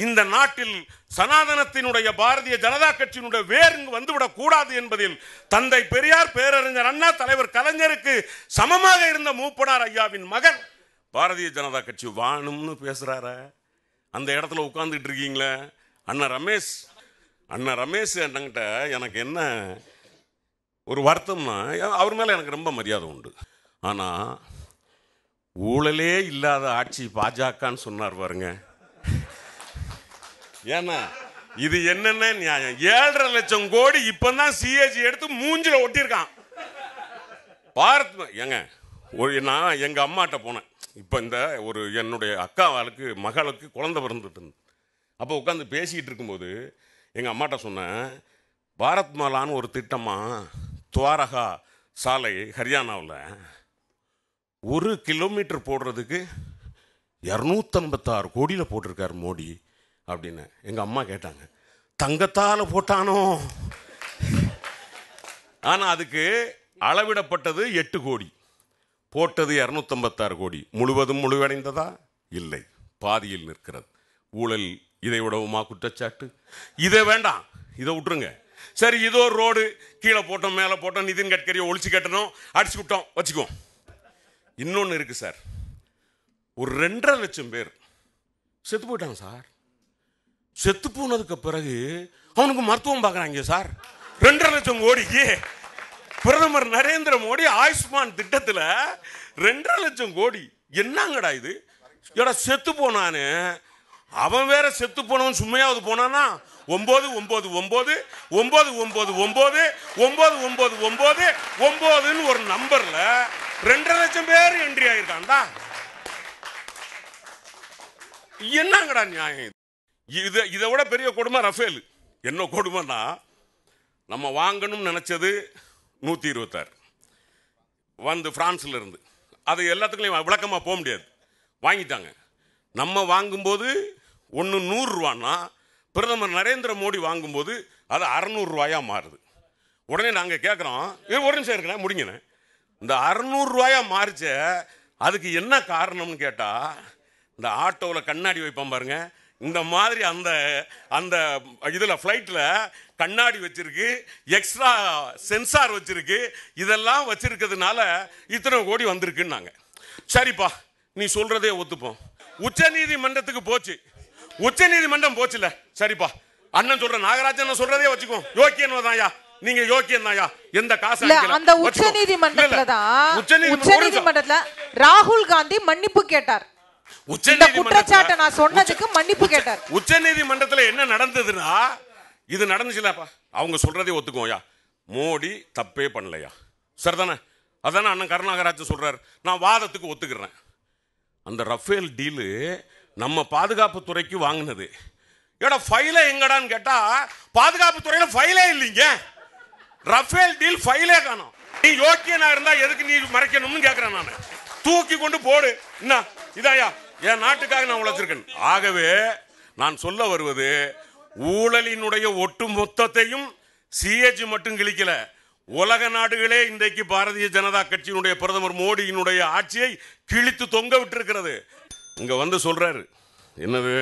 Speaker 5: இந்த நாட்டில் சனாதனத்தினுடைய பாரதிய ஜனதா கட்சியினுடைய வேர் வந்துவிடக் கூடாது என்பதில் தந்தை பெரியார், பேரறிஞர் அண்ணா, தலைவர் கலைஞருக்கு சமமாக இருந்த மூப்பனார் ஐயாவின் மகன் பாரதிய ஜனதா கட்சி வாணும்னு பேசுறார. அந்த இடத்துல உட்கார்ந்துட்டு இருக்கீங்களே அண்ணன் ரமேஷ் அண்ணங்கிட்ட எனக்கு என்ன ஒரு வருத்தம்னா, அவர் மேல எனக்கு ரொம்ப மரியாதை உண்டு. ஆனா ஊழலே இல்லாத ஆட்சி பாஜகன்னு சொன்னார் பாருங்க. ஏன்னா இது என்னென்ன நியாயம்? 7.5 லட்சம் கோடி இப்பதான் சிஏஜி எடுத்து மூஞ்சில ஒட்டியிருக்கான். ஏங்க நான் எங்க அம்மாட்ட போனேன். இப்ப இந்த ஒரு என்னுடைய அக்காவாளுக்கு மகளுக்கு குழந்தை பிறந்துட்டு இருந்து, அப்போ உட்காந்து பேசிக்கிட்டு இருக்கும்போது எங்க அம்மாட்ட சொன்னேன், பாரத் மாலான்னு ஒரு திட்டமா துவாரகா சாலை ஹரியானாவில் 1 கிலோமீட்டர் போடுறதுக்கு 256 கோடியில் போட்டிருக்கார் மோடி அப்படின்னு. எங்கள் அம்மா கேட்டாங்க, தங்கத்தால் போட்டானோ? ஆனால் அதுக்கு அளவிடப்பட்டது 8 கோடி, போட்டது 256 கோடி. முழுவதும் முழுவடைந்ததா? இல்லை, பாதியில் நிற்கிறது. ஊழல் இதை விடவுமா குற்றச்சாட்டு? இதை வேண்டாம், இதை விட்டுருங்க. சரி, இதோ ரோடு கீழே போட்டோம், மேலே போட்டோம், நிதின் கட்கரியை ஒழிச்சு கட்டணும், அடிச்சு விட்டோம் வச்சுக்கோ. இன்னொன்று இருக்கு சார், ஒரு 2.5 லட்சம் பேர் செத்து போயிட்டாங்க சார். செத்து போனதுக்கு பிறகு அவனுக்கு மருத்துவம் பார்க்குறாங்க சார். 2.5 லட்சம் கோடிக்கு பிரதமர் நரேந்திர மோடி ஆயுஷ்மான் திட்டத்தில் 2.5 லட்சம் கோடி. என்னங்கடா இது? எடா செத்து போனானு அவன் வேற செத்து போனவன் சும்மையாவது போனானா? 999999999 ஒரு நம்பர்ல 2.5 லட்சம் பேர் என்ட்ரி ஆயிருக்கான்டா. என்னங்கடா நியாயம் இது? இதை விட பெரிய கொடுமை ரஃபேல். என்ன கொடுமைன்னா, நம்ம வாங்கணும்னு நினைச்சது 126 வந்து பிரான்ஸ்ல இருந்து, அது எல்லாத்துக்குள்ளேயும் விளக்கமா போக முடியாது, வாங்கிட்டாங்க. நம்ம வாங்கும்போது ஒன்று 100 ரூபான்னா பிரதமர் நரேந்திர மோடி வாங்கும்போது அது 600 ரூபாயா மாறுது. உடனே நாங்கள் கேட்குறோம், ஒரு நிமிஷம் இருக்கிறேன் முடிங்கினேன், இந்த 600 ரூபாயா மாறிச்ச அதுக்கு என்ன காரணம்னு கேட்டால், இந்த ஆட்டோவில் கண்ணாடி வைப்பான் பாருங்க, இந்த மாதிரி அந்த அந்த இதில் ஃப்ளைட்டில் கண்ணாடி வச்சிருக்கு, எக்ஸ்ட்ரா சென்சார் வச்சிருக்கு, இதெல்லாம் வச்சிருக்கிறதுனால இத்தனை கோடி வந்திருக்குன்னாங்க. சரிப்பா, நீ சொல்றதே ஒத்துப்போம். உச்ச நீதிமன்றத்துக்கு போச்சு, உச்ச நீதிமன்றம் போச்சுல, சரிப்பா அண்ணன் சொல்ற நாகராஜன் சொல்றதே வச்சுக்கோ, யோக்கியன் தான்யா, நீங்க யோக்கியன் தான்யா, எந்த காசு
Speaker 1: அந்த உச்ச நீதிமன்றத்துல ராகுல் காந்தி மன்னிப்பு கேட்டார். குற்றச்சாட்டை நான் சொன்னதுக்கு மன்னிப்பு கேட்டார்.
Speaker 5: உச்ச நீதிமன்றத்தில் என்ன நடந்ததுன்னா, இது நடந்துச்சுலப்பா, அவங்க சொல்றதே ஒத்துக்கோயா, மோடி தப்பே பண்ணலையா, சரிதானே? அதானே அண்ணன் கருணாகராஜன் சொல்றாரு. நான் வாதத்துக்கு ஒத்துக்கிறேன். அந்த ரஃபேல் டீலு நம்ம பாதுகாப்பு துறைக்கு வாங்கினது. ஏடா ஃபைலே எங்கடான்னு கேட்டா, பாதுகாப்பு துறையில ஃபைலே இல்லைங்க. ரஃபேல் டீல் ஃபைலே காணோம். நீ யோக்கியனா இருந்தா எதுக்கு நீ மறைக்கணும்னு கேட்கிறேன் நான். தூக்கி கொண்டு போடு. என்ன இதாயா, என் நாட்டுக்காக நான் உழைச்சிருக்கேன். ஆகவே நான் சொல்ல வருவது, ஊழலினுடைய ஒட்டு மொத்தத்தையும் சிஏஜி மட்டும் கிழிக்கல, உலக நாடுகளே இன்றைக்கு பாரதிய ஜனதா கட்சியினுடைய பிரதமர் மோடியினுடைய ஆட்சியை கிழித்து தொங்க விட்டிருக்கிறது. இங்க வந்து சொல்றாரு என்னது,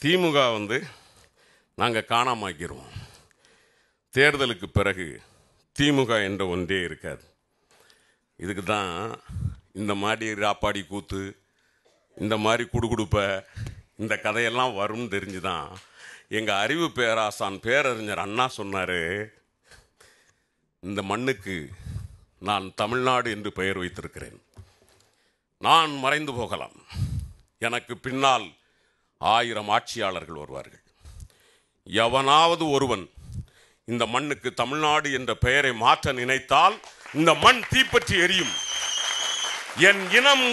Speaker 5: திமுக வந்து நாங்கள் காணாமாக்கிறோம், தேர்தலுக்கு பிறகு திமுக என்ற ஒன்றே இருக்காது. இதுக்கு தான் இந்த மாதிரி ராப்பாடி கூத்து, இந்த மாதிரி குடுகுடுப்ப, இந்த கதையெல்லாம் வரும்னு தெரிஞ்சுதான் எங்கள் அறிவு பேராசான் பேரறிஞர் அண்ணா சொன்னார், இந்த மண்ணுக்கு நான் தமிழ்நாடு என்று பெயர் வைத்திருக்கிறேன். நான் மறைந்து போகலாம், எனக்கு பின்னால் 1000 ஆட்சியாளர்கள் வருவார்கள். எவனாவது ஒருவன் இந்த மண்ணுக்கு தமிழ்நாடு என்ற பெயரை மாற்ற நினைத்தால் இந்த மண் தீப்பற்றி எரியும், என் இனம்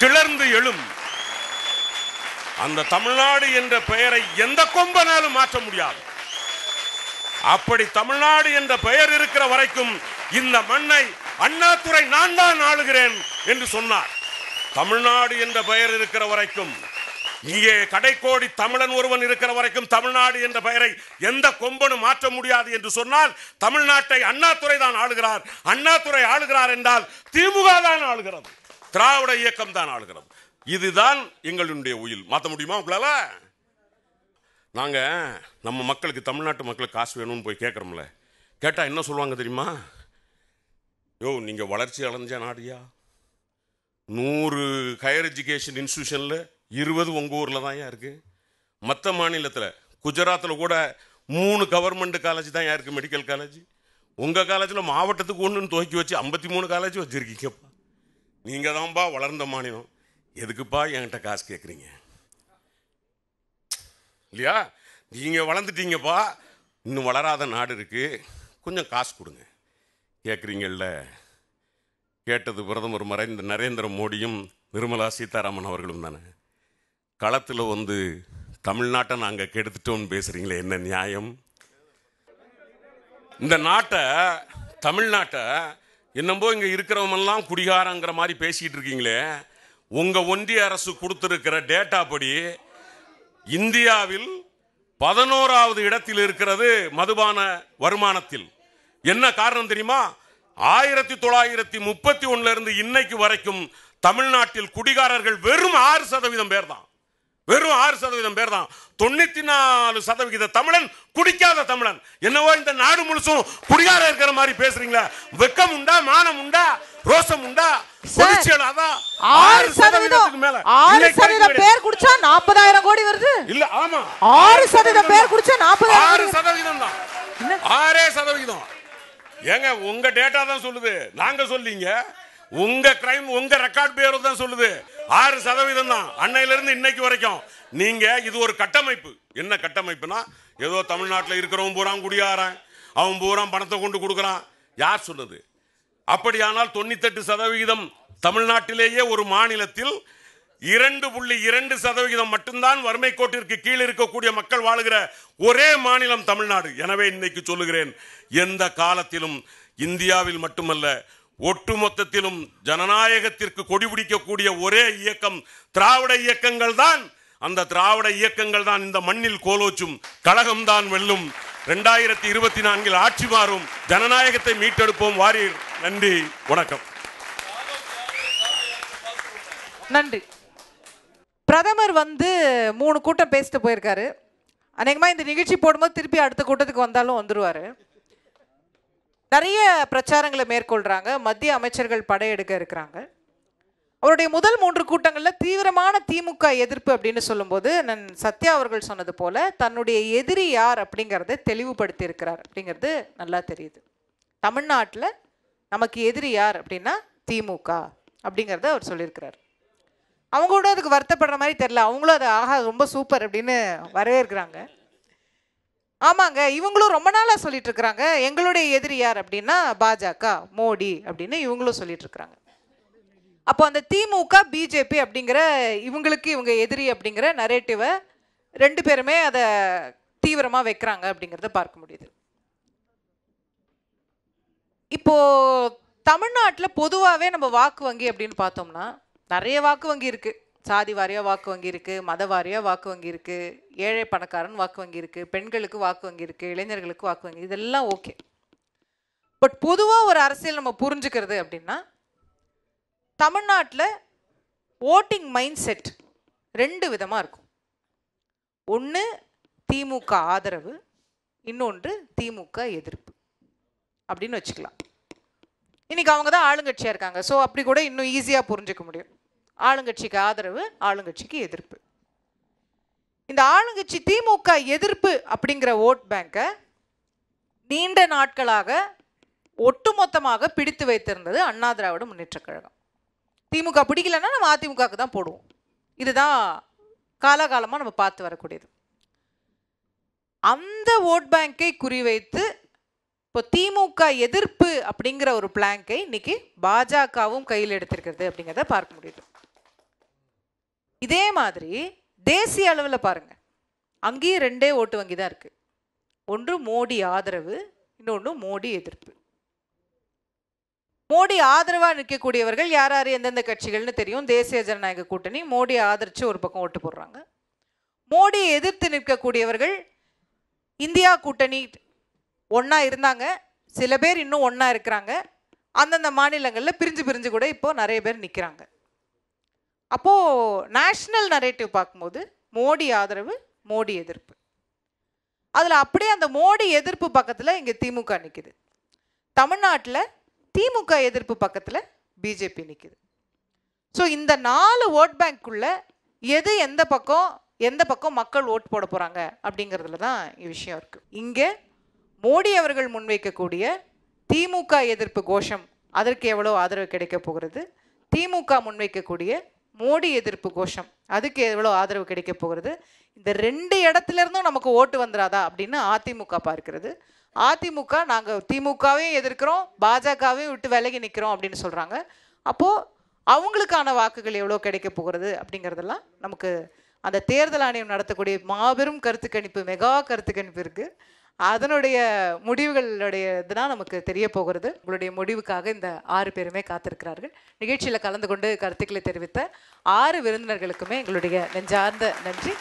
Speaker 5: கிளர்ந்து எழும். அந்த தமிழ்நாடு என்ற பெயரை எந்த கொம்பனாலும் மாற்ற முடியாது. அப்படி தமிழ்நாடு என்ற பெயர் இருக்கிற வரைக்கும் இந்த மண்ணை அண்ணாதுரை நான் தான் ஆளுகிறேன் என்று சொன்னார். தமிழ்நாடு என்ற பெயர் இருக்கிற வரைக்கும், இங்கே கடைக்கோடி தமிழன் ஒருவன் இருக்கிற வரைக்கும் தமிழ்நாடு என்ற பெயரை எந்த கொம்பனும் மாற்ற முடியாது என்று சொன்னால் தமிழ்நாட்டை அண்ணாதுரை தான் ஆளுகிறார். அண்ணாதுரை ஆளுகிறார் என்றால் திமுக தான் ஆளுகிறது, திராவிட இயக்கம் தான் ஆளுகிறது. இதுதான் எங்களுடைய உயில். மாற்ற முடியுமா உங்களால? நாங்க நம்ம மக்களுக்கு, தமிழ்நாட்டு மக்களுக்கு காசு வேணும்னு போய் கேட்குறோம்ல, கேட்டா என்ன சொல்லுவாங்க தெரியுமா? யோ, நீங்க வளர்ச்சி அடைஞ்ச நாடியா, 100 ஹையர் எஜுகேஷன் இன்ஸ்டிடியூஷன்ல 20 உங்க ஊர்ல தான் இருக்கு. மற்ற மாநிலத்தில், குஜராத்தில் கூட 3 கவர்மெண்ட் காலேஜ் தான் இருக்கு, மெடிக்கல் காலேஜ். உங்க காலேஜில் மாவட்டத்துக்கு 1ன்னு துவக்கி வச்சு 53 காலேஜ் வச்சிருக்கீங்கப்பா. நீங்க தான்ப்பா வளர்ந்த மாநிலம், எதுக்குப்பா என்கிட்ட காசு கேட்குறீங்க? இல்லையா? நீங்க வளர்ந்துட்டீங்கப்பா, இன்னும் வளராத நாடு இருக்கு, கொஞ்சம் காசு கொடுங்க கேட்குறீங்கல்ல. கேட்டது பிரதமர் மறைந்த நரேந்திர மோடியும் நிர்மலா சீதாராமன் அவர்களும் தானே. களத்தில் வந்து தமிழ்நாட்டை நாங்கள் கெடுத்துட்டோம்னு பேசுறீங்களே, என்ன நியாயம்? இந்த நாட்டை, தமிழ்நாட்டை என்னம்போ இங்கே இருக்கிறவங்கெல்லாம் குடிகாரங்கிற மாதிரி பேசிக்கிட்டு இருக்கீங்களே. உங்கள் ஒன்றிய அரசு கொடுத்துருக்கிற டேட்டா படி இந்தியாவில் 11வது இடத்தில் இருக்கிறது மதுபான வருமானத்தில். என்ன காரணம் தெரியுமா? 1931 இருந்து இன்னைக்கு வரைக்கும் தமிழ்நாட்டில் குடிகாரர்கள் வெறும் 6% பேர் தான். வெறும் 6% பேர் தான். 94% தமிழன் குடிக்காத தமிழன். என்னவோ இந்த நாடு முழுசும் குடிகார இருக்கிற மாதிரி பேசுறீங்களா? வெக்கம் உண்டா? மானம் உண்டா? ரோசம் உண்டா?
Speaker 1: 6% மேல 6% பேர் குடிச்சா 40,000 கோடி வருது.
Speaker 5: இல்ல, ஆமா,
Speaker 1: 6% பேர் குடிச்சா
Speaker 5: 40,000 தான். 6%. ஏங்க, உங்க டேட்டா தான் சொல்லுது, நாங்க சொல்லீங்க. உங்க கிரைம், உங்க ரெக்கார்ட் பேர் தான் சொல்லுது 6% தான் அன்னையில இருந்து இன்னைக்கு வரைக்கும். நீங்க இது ஒரு கட்டமைப்பு. என்ன கட்டமைப்புனா, ஏதோ தமிழ்நாட்டில் இருக்கிறவன் பூரா குடியாரன், அவன் பூரா பணத்தை கொண்டு கொடுக்குறான். யார் சொன்னது? அப்படியானால் 98% தமிழ்நாட்டிலேயே ஒரு மாநிலத்தில் 2.2% மட்டும்தான் வறுமை கோட்டிற்கு கீழ் இருக்கக்கூடிய மக்கள் வாழுகிற ஒரே மாநிலம் தமிழ்நாடு. எனவே இன்னைக்கு சொல்லுகிறேன், எந்த காலத்திலும் இந்தியாவில் மட்டுமல்ல ஒட்டுமொத்தத்திலும் ஜனநாயகத்திற்கு கொடி பிடிக்கக்கூடிய ஒரே இயக்கம் திராவிட இயக்கங்கள் தான். அந்த திராவிட இயக்கங்கள் தான் இந்த மண்ணில் கோலோச்சும். கழகம் தான் வெல்லும். 2024 ஆட்சி மாறும். ஜனநாயகத்தை மீட்டெடுப்போம். வாரீர். நன்றி, வணக்கம்.
Speaker 1: நன்றி. பிரதமர் வந்து 3 கூட்டம் பேசிட்டு போயிருக்காரு. அநேகமாக இந்த நிகழ்ச்சி போடும்போது திருப்பி அடுத்த கூட்டத்துக்கு வந்தாலும் வந்துருவாரு. நிறைய பிரச்சாரங்களை மேற்கொள்கிறாங்க. மத்திய அமைச்சர்கள் படையெடுக்க இருக்கிறாங்க. அவருடைய முதல் 3 கூட்டங்களில் தீவிரமான திமுக எதிர்ப்பு அப்படின்னு சொல்லும்போது, நான் சத்யா அவர்கள் சொன்னது போல தன்னுடைய எதிரி யார் அப்படிங்கிறத தெளிவுபடுத்தி இருக்கிறார் அப்படிங்கிறது நல்லா தெரியுது. தமிழ்நாட்டில் நமக்கு எதிரி யார் அப்படின்னா திமுக அப்படிங்கிறத அவர் சொல்லியிருக்கிறார். அவங்க கூட அதுக்கு வருத்தப்படுற மாதிரி தெரியல. அவங்களும் அதை ஆஹா ரொம்ப சூப்பர் அப்படின்னு வரவேற்கிறாங்க. ஆமாங்க, இவங்களும் ரொம்ப நாளாக சொல்லிட்டு இருக்கிறாங்க எங்களுடைய எதிரி யார் அப்படின்னா பாஜக, மோடி அப்படின்னு இவங்களும் சொல்லிட்டு இருக்கிறாங்க. அப்போ அந்த திமுக, பிஜேபி அப்படிங்கிற இவங்க எதிரி அப்படிங்கிற நரேட்டிவை 2 பேருமே அதை தீவிரமாக வைக்கிறாங்க அப்படிங்கிறத பார்க்க முடியுது. இப்போ தமிழ்நாட்டில் பொதுவாகவே நம்ம வாக்கு வங்கி அப்படின்னு பார்த்தோம்னா நிறைய வாக்கு வங்கி இருக்குது. சாதி வாரியாக வாக்கு வங்கி இருக்குது, மத வாரியாக வாக்கு வங்கி இருக்குது, ஏழை பணக்காரன் வாக்கு வங்கி இருக்குது, பெண்களுக்கு வாக்கு வங்கி இருக்குது, இளைஞர்களுக்கு வாக்கு வங்கி, இதெல்லாம் ஓகே. பட் பொதுவாக ஒரு அரசியல் நம்ம புரிஞ்சுக்கிறது அப்படின்னா தமிழ்நாட்டில் ஓட்டிங் மைண்ட் செட் 2 விதமாக இருக்கும். ஒன்று திமுக ஆதரவு, இன்னொன்று திமுக எதிர்ப்பு அப்படின்னு வச்சுக்கலாம். இன்னைக்கு அவங்க தான் ஆளுங்கட்சியாக இருக்காங்க. ஸோ அப்படி கூட இன்னும் ஈஸியாக புரிஞ்சுக்க முடியும். ஆளுங்கட்சிக்கு ஆதரவு, ஆளுங்கட்சிக்கு எதிர்ப்பு. இந்த ஆளுங்கட்சி திமுக எதிர்ப்பு அப்படிங்கிற ஓட் பேங்கை நீண்ட நாட்களாக ஒட்டுமொத்தமாக பிடித்து வைத்திருந்தது அண்ணா திராவிட முன்னேற்றக் கழகம். திமுக பிடிக்கலன்னா நம்ம அதிமுகவுக்கு தான் போடுவோம். இதுதான் காலாகாலமாக நம்ம பார்த்து வரக்கூடியது. அந்த ஓட் பேங்கை குறிவைத்து இப்போ திமுக எதிர்ப்பு அப்படிங்கிற ஒரு பிளாங்கை இன்னைக்கு பாஜகவும் கையில் எடுத்திருக்கிறது அப்படிங்கிறத பார்க்க முடியுது. இதே மாதிரி தேசிய அளவில் பாருங்க, அங்கேயும் 2 ஓட்டு வங்கி தான் இருக்கு. ஒன்று மோடி ஆதரவு, இன்னொன்று மோடி எதிர்ப்பு. மோடி ஆதரவாக நிற்கக்கூடியவர்கள் யார் யார் எந்தெந்த கட்சிகள்னு தெரியும். தேசிய ஜனநாயக கூட்டணி மோடி ஆதரிச்சு ஒரு பக்கம் ஓட்டு போடுறாங்க. மோடியை எதிர்த்து நிற்கக்கூடியவர்கள் இந்தியா கூட்டணி ஒன்றா இருந்தாங்க, சில பேர் இன்னும் ஒன்றா இருக்கிறாங்க, அந்தந்த மாநிலங்களில் பிரிஞ்சு பிரிஞ்சு கூட இப்போது நிறைய பேர் நிற்கிறாங்க. அப்போது நேஷ்னல் நரேட்டிவ் பார்க்கும்போது மோடி ஆதரவு, மோடி எதிர்ப்பு. அதில் அப்படியே அந்த மோடி எதிர்ப்பு பக்கத்தில் இங்கே திமுக நிற்குது. தமிழ்நாட்டில் திமுக எதிர்ப்பு பக்கத்தில் பிஜேபி நிற்குது. ஸோ இந்த 4 ஓட் பேங்க்குள்ள எது எந்த பக்கம் மக்கள் ஓட்டு போட போகிறாங்க அப்படிங்கிறதுல தான் விஷயம் இருக்குது. இங்கே மோடி அவர்கள் முன்வைக்கக்கூடிய திமுக எதிர்ப்பு கோஷம், அதற்கு எவ்வளோ ஆதரவு கிடைக்க போகிறது, திமுக முன்வைக்கக்கூடிய மோடி எதிர்ப்பு கோஷம், அதுக்கு எவ்வளோ ஆதரவு கிடைக்க போகிறது, இந்த 2 இடத்துல இருந்தும் நமக்கு ஓட்டு வந்துடாதா அப்படின்னு அதிமுக பார்க்கிறது. அதிமுக நாங்கள் திமுகவையும் எதிர்க்கிறோம், பாஜகவையும் விட்டு விலகி நிற்கிறோம் அப்படின்னு சொல்கிறாங்க. அப்போது அவங்களுக்கான வாக்குகள் எவ்வளோ கிடைக்க போகிறது அப்படிங்கிறதெல்லாம் நமக்கு அந்த தேர்தல் ஆணையம் நடத்தக்கூடிய மாபெரும் கருத்து கணிப்பு, மெகா கருத்து கணிப்பு இருக்குது. அதனுடைய முடிவுகளுடைய இதுதான் நமக்கு தெரிய போகிறது. உங்களுடைய முடிவுக்காக இந்த 6 பேருமே காத்திருக்கிறார்கள். நிகழ்ச்சியில் கலந்து கொண்டு கருத்துக்களை தெரிவித்த 6 விருந்தினர்களுக்குமே எங்களுடைய நெஞ்சார்ந்த நன்றி.